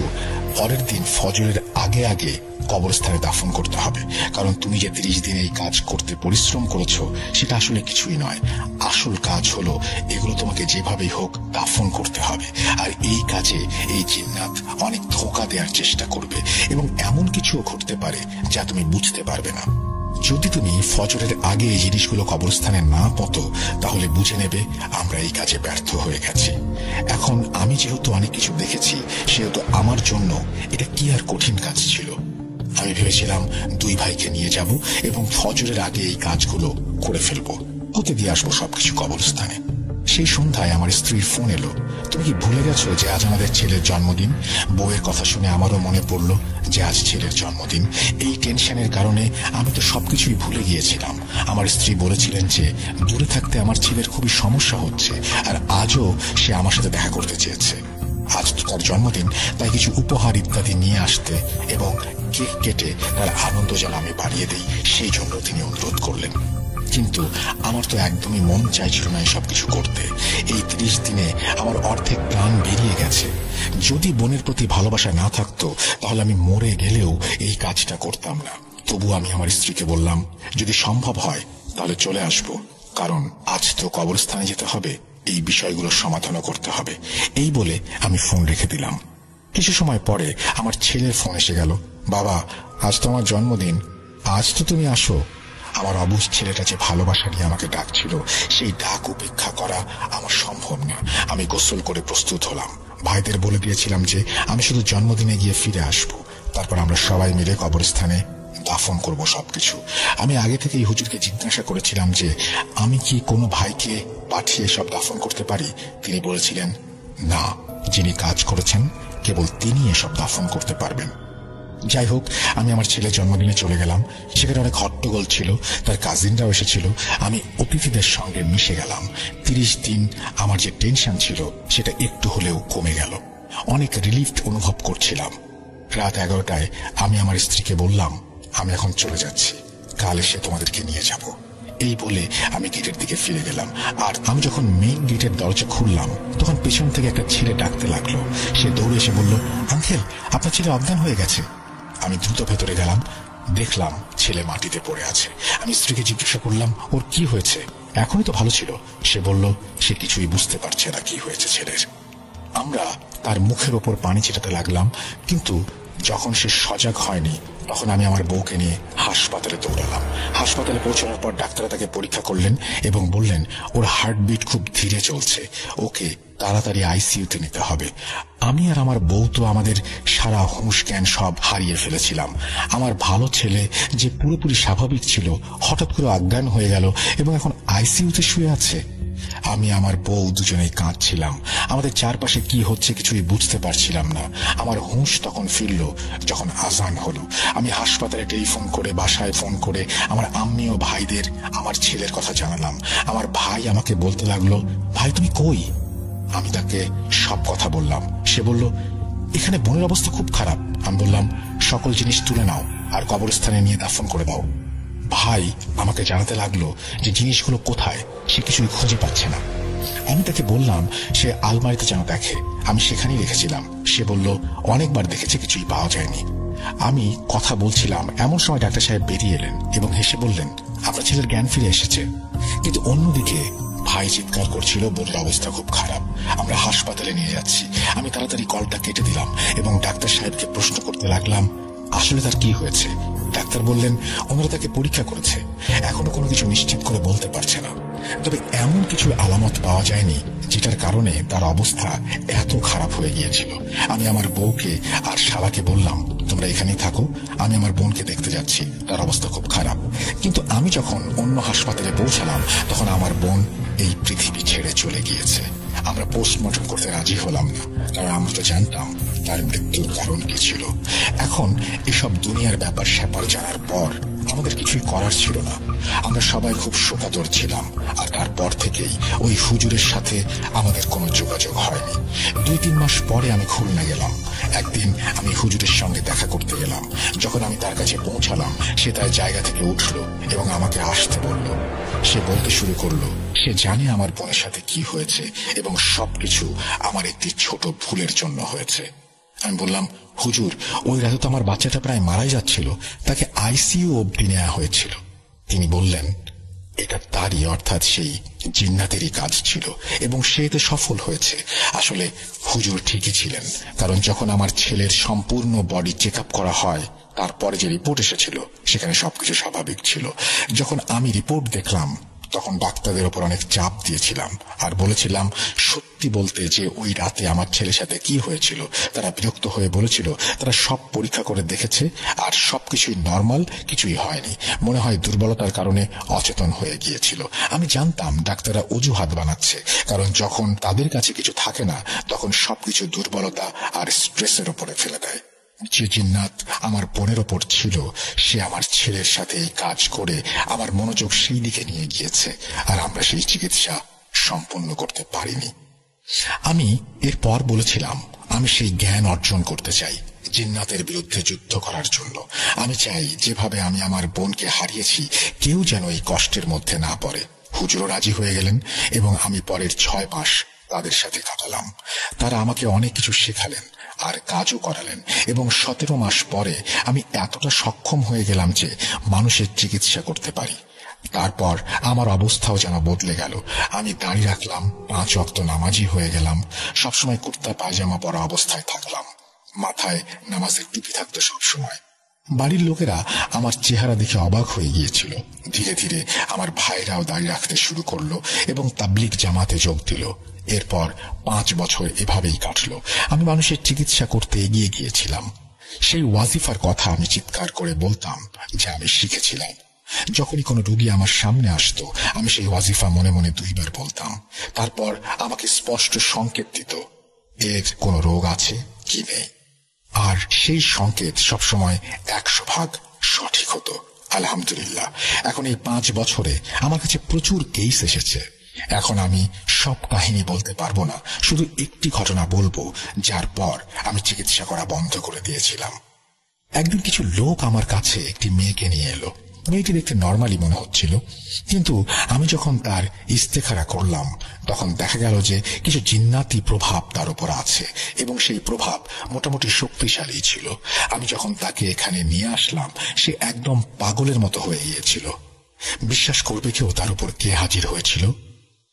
S1: পরের দিন ফজরের আগে আগে কবরস্থানে দাফন করতে হবে। কারণ তুমি যে 30 দিন এই কাজ করতে পরিশ্রম করেছো সেটা আসলে কিছুই নয়। আসল কাজ হলো এগুলো তোমাকে যেভাবেই হোক দাফন করতে হবে। আর এই কাজে এই জিন্নাত অনেক ধোঁকা দেওয়ার চেষ্টা করবে এবং এমন কিছুও ঘটতে পারে যা তুমি বুঝতে পারবে না। যদি তুমি ফজরের আগে এই জিনিসগুলো কবরস্থানে না পতো, তাহলে বুঝে নেবে আমরা এই কাজে ব্যর্থ হয়ে গেছি। এখন আমি যেহেতু অনেক কিছু দেখেছি, সেহেতু আমার জন্য এটা কি আর কঠিন কাজ ছিল। আমি ভেবেছিলাম 2 ভাইকে নিয়ে যাব এবং ফজরের আগে এই কাজগুলো করে ফেলবো, হতে দিয়ে আসবো সবকিছু কবরস্থানে। সেই সন্ধ্যায় আমার স্ত্রীর ফোন এলো, তুমি কি ভুলে গেছো যে আজ আমাদের ছেলের জন্মদিন? বউয়ের কথা শুনে আমারও মনে পড়ল যে আজ ছেলের জন্মদিন। এই টেনশনের কারণে আমি তো সবকিছুই ভুলে গিয়েছিলাম। আমার স্ত্রী বলেছিলেন যে দূরে থাকতে আমার ছেলের খুবই সমস্যা হচ্ছে, আর আজও সে আমার সাথে দেখা করতে চেয়েছে। আজ তো তার জন্মদিন, তাই কিছু উপহার ইত্যাদি নিয়ে আসতে এবং কেক কেটে তার আনন্দ যেন আমি বাড়িয়ে দিই সেই জন্য তিনি অনুরোধ করলেন। কিন্তু আমার তো একদমই মন চাইছিল না এসব কিছু করতে। এই 30 দিনে আমার অর্ধেক প্রাণ বেরিয়ে গেছে। যদি বোনের প্রতি ভালোবাসা না থাকতো তাহলে আমি মরে গেলেও এই কাজটা করতাম না। তবু আমি আমার স্ত্রীকে বললাম, যদি সম্ভব হয় তাহলে চলে আসবো, কারণ আজ তো কবরস্থানে যেতে হবে, এই বিষয়গুলো সমাধানও করতে হবে। এই বলে আমি ফোন রেখে দিলাম। কিছু সময় পরে আমার ছেলের ফোন এসে গেল, বাবা আজ তো আমার জন্মদিন, আজ তো তুমি আসো। আমার অবুঝ ছেলেটা যে ভালোবাসা নিয়ে আমাকে ডাকছিল, সেই ডাক উপেক্ষা করা আমার সম্ভব না। আমি গোসল করে প্রস্তুত হলাম। ভাইদের বলে দিয়েছিলাম যে আমি শুধু জন্মদিনে গিয়ে ফিরে আসবো, তারপর আমরা সবাই মিলে কবরস্থানে দাফন করব সবকিছু। আমি আগে থেকেই হুজুরকে জিজ্ঞাসা করেছিলাম যে আমি কি কোনো ভাইকে পাঠিয়ে সব দাফন করতে পারি। তিনি বলেছিলেন, না, যিনি কাজ করেছেন কেবল তিনি এসব দাফন করতে পারবেন। যাই হোক, আমি আমার ছেলের জন্মদিনে চলে গেলাম। সেখানে অনেক হট্টগোল ছিল, তার কাজিনরাও এসেছিল। আমি অতিথিদের সঙ্গে মিশে গেলাম। 30 দিন আমার যে টেনশন ছিল সেটা একটু হলেও কমে গেল। অনেক রিলিফ অনুভব করছিলাম। রাত 11টায় আমি আমার স্ত্রীকে বললাম, আমি এখন চলে যাচ্ছি, কাল এসে তোমাদেরকে নিয়ে যাব। এই বলে আমি গেটের দিকে ফিরে গেলাম। আর আমি যখন মেইন গেটের দরজা খুললাম তখন পেছন থেকে একটা ছেলে ডাকতে লাগলো। সে দৌড়ে এসে বলল, আঙ্কেল আপনার ছেলে অজ্ঞান হয়ে গেছে। আমি দ্রুত ভেতরে গেলাম, দেখলাম ছেলে মাটিতে পড়ে আছে। আমি স্ত্রীকে জিজ্ঞাসা করলাম, ওর কি হয়েছে? এখনই তো ভালো ছিল। সে বলল সে কিছুই বুঝতে পারছে না কি হয়েছে ছেলের। আমরা তার মুখের ওপর পানি ছিটাতে লাগলাম, কিন্তু যখন সে সজাগ হয়নি তখন আমি আমার বউকে নিয়ে হাসপাতালে দৌড়ালাম। হাসপাতালে পৌঁছানোর পর ডাক্তাররা তাকে পরীক্ষা করলেন এবং বললেন ওর হার্টবিট খুব ধীরে চলছে, ওকে তাড়াতাড়ি আইসিইউতে নিতে হবে। আমি আর আমার বউ তো আমাদের সারা হুঁশ জ্ঞান সব হারিয়ে ফেলেছিলাম। আমার ভালো ছেলে যে পুরোপুরি স্বাভাবিক ছিল হঠাৎ করে অজ্ঞান হয়ে গেল এবং এখন আইসিইউতে শুয়ে আছে। আমি আমার বউ দুজনেই কাঁদছিলাম। আমাদের চারপাশে কি হচ্ছে কিছুই বুঝতে পারছিলাম না। আমার হুঁশ তখন ফিরল যখন আজান হলো। আমি হাসপাতালে টেলিফোন করে, বাসায় ফোন করে আমার আম্মি ও ভাইদের আমার ছেলের কথা জানালাম। আমার ভাই আমাকে বলতে লাগলো, ভাই তুমি কই? আমি তাকে সব কথা বললাম। সে বলল, এখানে বোনের অবস্থা খুব খারাপ। আমি বললাম, সকল জিনিস তুলে নাও আর কবরস্থানে নিয়ে দাফন করে দাও। ভাই আমাকে জানাতে লাগলো যে জিনিসগুলো কোথায়, সে কিছুই খুঁজে পাচ্ছে না। আমি তাকে বললাম সে আলমারিতে যেন দেখে, আমি সেখানেই রেখেছিলাম। সে বলল অনেকবার দেখেছে, কিছুই পাওয়া যায়নি। আমি কথা বলছিলাম, এমন সময় ডাক্তার সাহেব বেরিয়ে এলেন এবং হেসে বললেন, আপনার ছেলের জ্ঞান ফিরে এসেছে। কিন্তু অন্যদিকে ভাই চিৎকার করছিল, বোনের অবস্থা খুব খারাপ, আমরা হাসপাতালে নিয়ে যাচ্ছি। আমি তাড়াতাড়ি কলটা কেটে দিলাম এবং ডাক্তার সাহেবকে প্রশ্ন করতে লাগলাম আসলে তার কি হয়েছে। ডাক্তার বললেন ওনারা তাকে পরীক্ষা করেছে, এখনো কোনো কিছু নিশ্চিত করে বলতে পারছে না, তবে এমন কিছু আলামত পাওয়া যায়নি যেটার কারণে তার অবস্থা এত খারাপ হয়ে গিয়েছিল। আমি আমার বউকে আর শালাকে বললাম, তোমরা এখানেই থাকো, আমি আমার বোনকে দেখতে যাচ্ছি, তার অবস্থা খুব খারাপ। কিন্তু আমি যখন অন্য হাসপাতালে পৌঁছালাম তখন আমার বোন এই পৃথিবী ছেড়ে চলে গিয়েছে। আমরা পোস্টমর্টম করতে রাজি হলাম না, কারণ আমরা তো জানতাম তার মৃত্যুর কারণ কি ছিল। এখন এসব দুনিয়ার ব্যাপার স্যাপার জানার পর আমাদের কিছুই করার ছিল না। আমরা সবাই খুব শোকাতুর ছিলাম। আর তারপর থেকেই ওই হুজুরের সাথে আমাদের কোনো যোগাযোগ হয়নি। 2-3 মাস পরে আমি খুলনা গেলাম। একদিন আমি হুজুরের সঙ্গে দেখা করতে গেলাম। যখন আমি তার কাছে পৌঁছালাম সে তার জায়গা থেকে উঠল এবং আমাকে আসতে বলল। সে বলতে শুরু করলো সে জানে আমার বোনের সাথে কি হয়েছে এবং সবকিছু আমার একটি ছোট ভুলের জন্য হয়েছে। আমি বললাম, হুজুর ওই রাতে তো আমার বাচ্চাটা প্রায় মারাই যাচ্ছিল, তাকে আইসিইউ অবধি নেওয়া হয়েছিল। তিনি বললেন, এটা তারই অর্থাৎ সেই জিন্নাতেরই কাজ ছিল এবং সে এতে সফল হয়েছে। আসলে হুজুর ঠিকই ছিলেন, কারণ যখন আমার ছেলের সম্পূর্ণ বডি চেক আপ করা হয় তারপরে যে রিপোর্ট এসেছিল সেখানে সবকিছু স্বাভাবিক ছিল। যখন আমি রিপোর্ট দেখলাম তখন ডাক্তারদের ওপর অনেক চাপ দিয়েছিলাম আর বলেছিলাম সত্যি বলতে যে ওই রাতে আমার ছেলের সাথে কি হয়েছিল। তারা বিরক্ত হয়ে বলেছিল তারা সব পরীক্ষা করে দেখেছে আর সবকিছুই নর্মাল, কিছুই হয়নি, মনে হয় দুর্বলতার কারণে অচেতন হয়ে গিয়েছিল। আমি জানতাম ডাক্তাররা অজুহাত বানাচ্ছে, কারণ যখন তাদের কাছে কিছু থাকে না তখন সবকিছু দুর্বলতা আর স্ট্রেসের উপরে ফেলে দেয়। যে জিন্নাত আমার বোনের ওপর ছিল সে আমার ছেলের সাথে এই কাজ করে আমার মনোযোগ সেই দিকে নিয়ে গিয়েছে আর আমরা সেই চিকিৎসা সম্পূর্ণ করতে পারিনি। আমি এরপর বলেছিলাম আমি সেই জ্ঞান অর্জন করতে চাই জিন্নাতের বিরুদ্ধে যুদ্ধ করার জন্য। আমি চাই যেভাবে আমি আমার বোনকে হারিয়েছি কেউ যেন এই কষ্টের মধ্যে না পড়ে। হুজুরও রাজি হয়ে গেলেন এবং আমি পরের 6 মাস তাদের সাথে কাটালাম। তারা আমাকে অনেক কিছু শেখালেন আর কাজও করালেন এবং 17 মাস পরে আমি এতটা সক্ষম হয়ে গেলাম যে মানুষের চিকিৎসা করতে পারি। তারপর আমার অবস্থাও যেন বদলে গেল। আমি দাড়ি রাখলাম, 5 ওয়াক্ত নামাজি হয়ে গেলাম, সবসময় কুর্তা পায়জামা পরা অবস্থায় থাকলাম, মাথায় নামাজের টুপি থাকতো সবসময়। বাড়ির লোকেরা আমার চেহারা দেখে অবাক হয়ে গিয়েছিল। ধীরে ধীরে আমার ভাইরাও দাড়ি রাখতে শুরু করলো এবং তাবলিগ জামাতে যোগ দিল। এরপর 5 বছর এভাবেই কাটলো। আমি মানুষের চিকিৎসা করতে এগিয়ে গিয়েছিলাম। সেই ওয়াজিফার কথা আমি চিৎকার করে বলতাম যে আমি শিখেছিলাম। যখনই কোনো রোগী আমার সামনে আসতো আমি সেই ওয়াজিফা মনে মনে 2 বার বলতাম। তারপর আমাকে স্পষ্ট সংকেত দিত এর কোনো রোগ আছে কি নেই, আর সেই সংকেত সবসময় 100% সঠিক হতো। আলহামদুলিল্লাহ, এখন এই 5 বছরে আমার কাছে প্রচুর কেস এসেছে। এখন আমি সব কাহিনী বলতে পারবো না, শুধু একটি ঘটনা বলবো যার পর আমি চিকিৎসা করা বন্ধ করে দিয়েছিলাম। একদিন কিছু লোক আমার কাছে একটি মেয়েকে নিয়ে এলো। মেয়েটি দেখতে নর্মালি মনে হচ্ছিল, কিন্তু আমি যখন তার ইস্তেখারা করলাম তখন দেখা গেল যে কিছু জিন্নাতি প্রভাব তার উপর আছে এবং সেই প্রভাব মোটামুটি শক্তিশালী ছিল। আমি যখন তাকে এখানে নিয়ে আসলাম সে একদম পাগলের মতো হয়ে গিয়েছিল। বিশ্বাস করবে কেউ তার উপর কে হাজির হয়েছিল?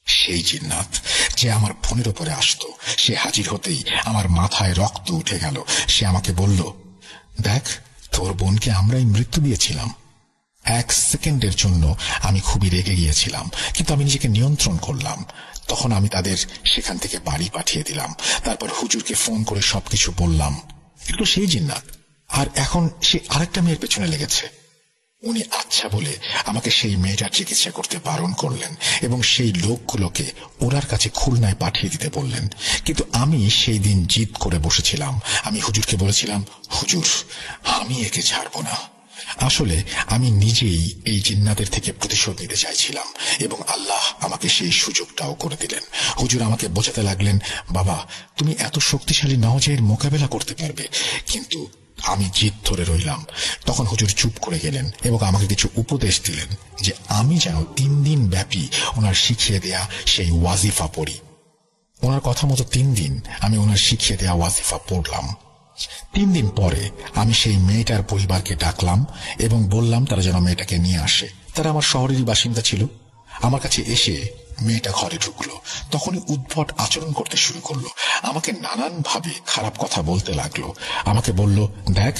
S1: সেই জিন্নাত যে আমার বোনের উপরে আসতো। সে হাজির হতেই আমার মাথায় রক্ত উঠে গেল। সে আমাকে বলল, দেখ, তোর বোনকে আমরাই মৃত্যু দিয়েছিলাম। 1 সেকেন্ডের জন্য আমি খুবই রেগে গিয়েছিলাম, কিন্তু আমি নিজেকে নিয়ন্ত্রণ করলাম। তখন আমি তাদের সেখান থেকে বাড়ি পাঠিয়ে দিলাম। তারপর হুজুরকে ফোন করে সবকিছু বললাম। এগুলো সেই জিন্নাত, আর এখন সে আরেকটা মেয়ের পেছনে লেগেছে। উনি আচ্ছা বলে আমাকে সেই মেয়েটার চিকিৎসা করতে বারণ করলেন এবং সেই লোকগুলোকে ওনার কাছে খুলনায় পাঠিয়ে দিতে বললেন। কিন্তু আমি সেই দিন জিদ করে বসেছিলাম। আমি হুজুরকে বলেছিলাম, হুজুর, আমি একে ছাড়ব না। আসলে আমি নিজেই এই জিন্নাতের থেকে প্রতিশোধ নিতে চাইছিলাম এবং আল্লাহ আমাকে সেই সুযোগটাও করে দিলেন। হুজুর আমাকে বোঝাতে লাগলেন, বাবা, তুমি এত শক্তিশালী নাও যে এর মোকাবেলা করতে পারবে। কিন্তু আমি জিদ ধরে রইলাম। তখন হুজুর চুপ করে গেলেন এবং আমাকে কিছু উপদেশ দিলেন যে আমি যেন 3 দিন ব্যাপী ওনার শিখিয়ে দেয়া সেই ওয়াজিফা পড়ি। ওনার কথা মতো 3 দিন আমি ওনার শিখিয়ে দেয়া ওয়াজিফা পড়লাম। 3 দিন পরে আমি সেই মেয়েটার পরিবারকে ডাকলাম এবং বললাম তারা যেন মেয়েটাকে নিয়ে আসে। তারা আমার শহরেরই বাসিন্দা ছিল। আমার কাছে এসে মেয়েটা ঘরে ঢুকলো। তখনই উদ্ভট আচরণ করতে শুরু করলো। আমাকে নানান ভাবে খারাপ কথা বলতে লাগলো। আমাকে বলল, দেখ,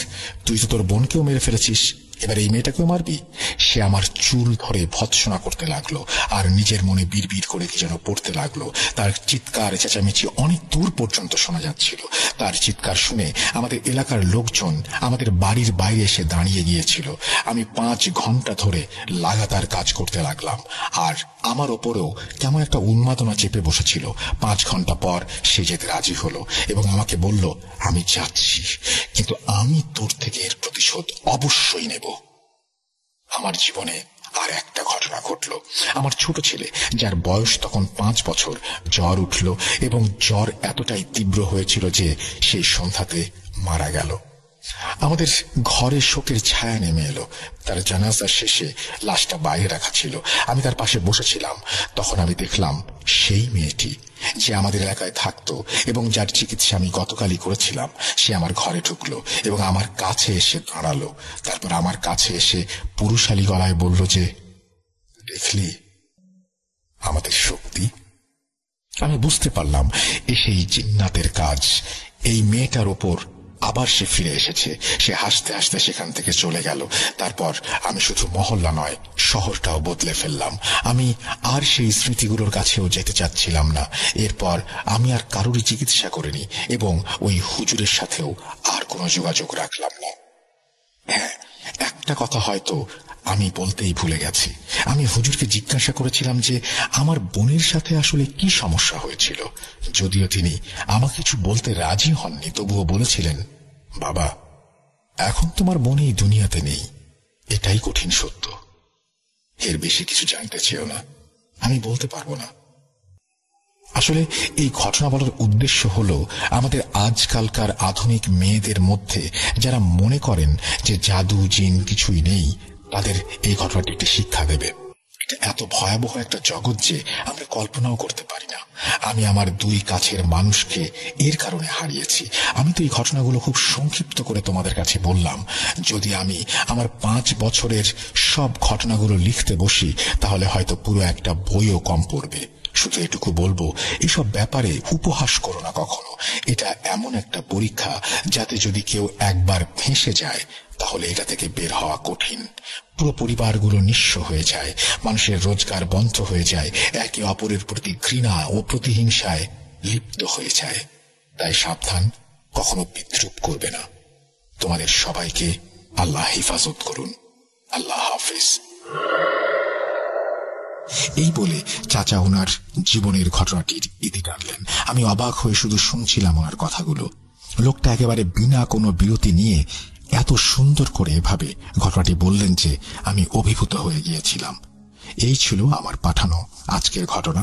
S1: তুই তো তোর বোনকেও মেরে ফেলেছিস, এবার এই মেয়েটাকেও মারবি। সে আমার চুল ধরে ভৎসনা করতে লাগলো আর নিজের মনে বিড়বিড় করে কি যেন পড়তে লাগলো। তার চিৎকার চেঁচামেচি অনেক দূর পর্যন্ত শোনা যাচ্ছিল। তার চিৎকার শুনে আমাদের এলাকার লোকজন আমাদের বাড়ির বাইরে এসে দাঁড়িয়ে গিয়েছিল। আমি 5 ঘন্টা ধরে লাগাতার কাজ করতে লাগলাম, আর আমার ওপরেও কেমন একটা উন্মাদনা চেপে বসেছিল। 5 ঘন্টা পর সে যেতে রাজি হলো এবং আমাকে বলল, আমি যাচ্ছি, কিন্তু আমি তোর থেকে এর প্রতিশোধ অবশ্যই নেব। আমার জীবনে আর একটা ঘটনা ঘটল। আমার ছোট ছেলে, যার বয়স তখন 5 বছর, জ্বর উঠল এবং জ্বর এতটাই তীব্র হয়েছিল যে সেই সন্ধ্যাতে মারা গেল। আমাদের ঘরে শোকের ছায়া নেমে এলো। তার জানাজা শেষে লাশটা বাইরে রাখা ছিল। আমি তার পাশে বসেছিলাম। তখন আমি দেখলাম সেই মেয়েটি যে আমাদের এলাকায় থাকতো এবং যার চিকিৎসা আমি গতকালই করেছিলাম, সে আমার ঘরে ঢুকলো এবং আমার কাছে এসে দাঁড়ালো। তারপর আমার কাছে এসে পুরুষালী গলায় বলল যে, দেখলি আমাদের শক্তি। আমি বুঝতে পারলাম এ সেই জিন্নাতের কাজ। এই মেয়েটার ওপর আবার সে ফিরে এসেছে। সে হাসতে হাসতে সেখান থেকে চলে গেল। তারপর আমি শুধু মহল্লা নয়, শহরটাও বদলে ফেললাম। আমি আর সেই স্মৃতিগুলোর কাছেও যেতে চাচ্ছিলাম না। এরপর আমি আর কারোরই চিকিৎসা করিনি এবং ওই হুজুরের সাথেও আর কোনো যোগাযোগ রাখলাম না। হ্যাঁ, একটা কথা হয়তো আমি বলতেই ভুলে গেছি। আমি হুজুরকে জিজ্ঞাসা করেছিলাম যে আমার বোনের সাথে আসলে কি সমস্যা হয়েছিল। যদিও তিনি আমাকে কিছু বলতে রাজি হননি, তবুও বলেছিলেন, বাবা, এখন তোমার বোন এই দুনিয়াতে নেই, এটাই কঠিন সত্য। এর বেশি কিছু জানতে চেয়েও না, আমি বলতে পারবো না। আসলে এই ঘটনা বলার উদ্দেশ্য হলো আমাদের আজকালকার আধুনিক মেয়েদের মধ্যে যারা মনে করেন যে জাদু জিন কিছুই নেই, তাদের এই ঘটনাটি একটি শিক্ষা দেবে। এটা এত ভয়াবহ একটা জগৎ যে আমরা কল্পনাও করতে পারি না। আমি আমার 2 কাছের মানুষকে এর কারণে হারিয়েছি। আমি তো এই ঘটনাগুলো খুব সংক্ষিপ্ত করে তোমাদের কাছে বললাম। যদি আমি আমার 5 বছরের সব ঘটনাগুলো লিখতে বসি, তাহলে হয়তো পুরো একটা বইও কম পড়বে। শুধু এটুকু বলবো, এসব ব্যাপারে উপহাস করো না কখনো। এটা এমন একটা পরীক্ষা যাতে যদি কেউ একবার ফেঁসে যায়, তাহলে এটা থেকে বের হওয়া কঠিন। পুরো পরিবারগুলো নিঃস্ব হয়ে যায়, মানুষের রোজগার বন্ধ হয়ে যায়, একে অপরের প্রতি ঘৃণা ও প্রতিহিংসায় লিপ্ত হয়ে যায়। তাই সাবধান, কখনো বিদ্রুপ করবে না। তোমাদের সবাইকে আল্লাহ হেফাজত করুন। আল্লাহ হাফেজ। এই বলে চাচা ওনার জীবনের ঘটনাটির ইতি টানলেন। আমি অবাক হয়ে শুধু শুনছিলাম ওনার কথাগুলো। লোকটা একেবারে বিনা কোনো বিরতি নিয়ে এত সুন্দর করে এভাবে ঘটনাটি বললেন যে আমি অভিভূত হয়ে গিয়েছিলাম। এই ছিল আমার পাঠানো আজকের ঘটনা।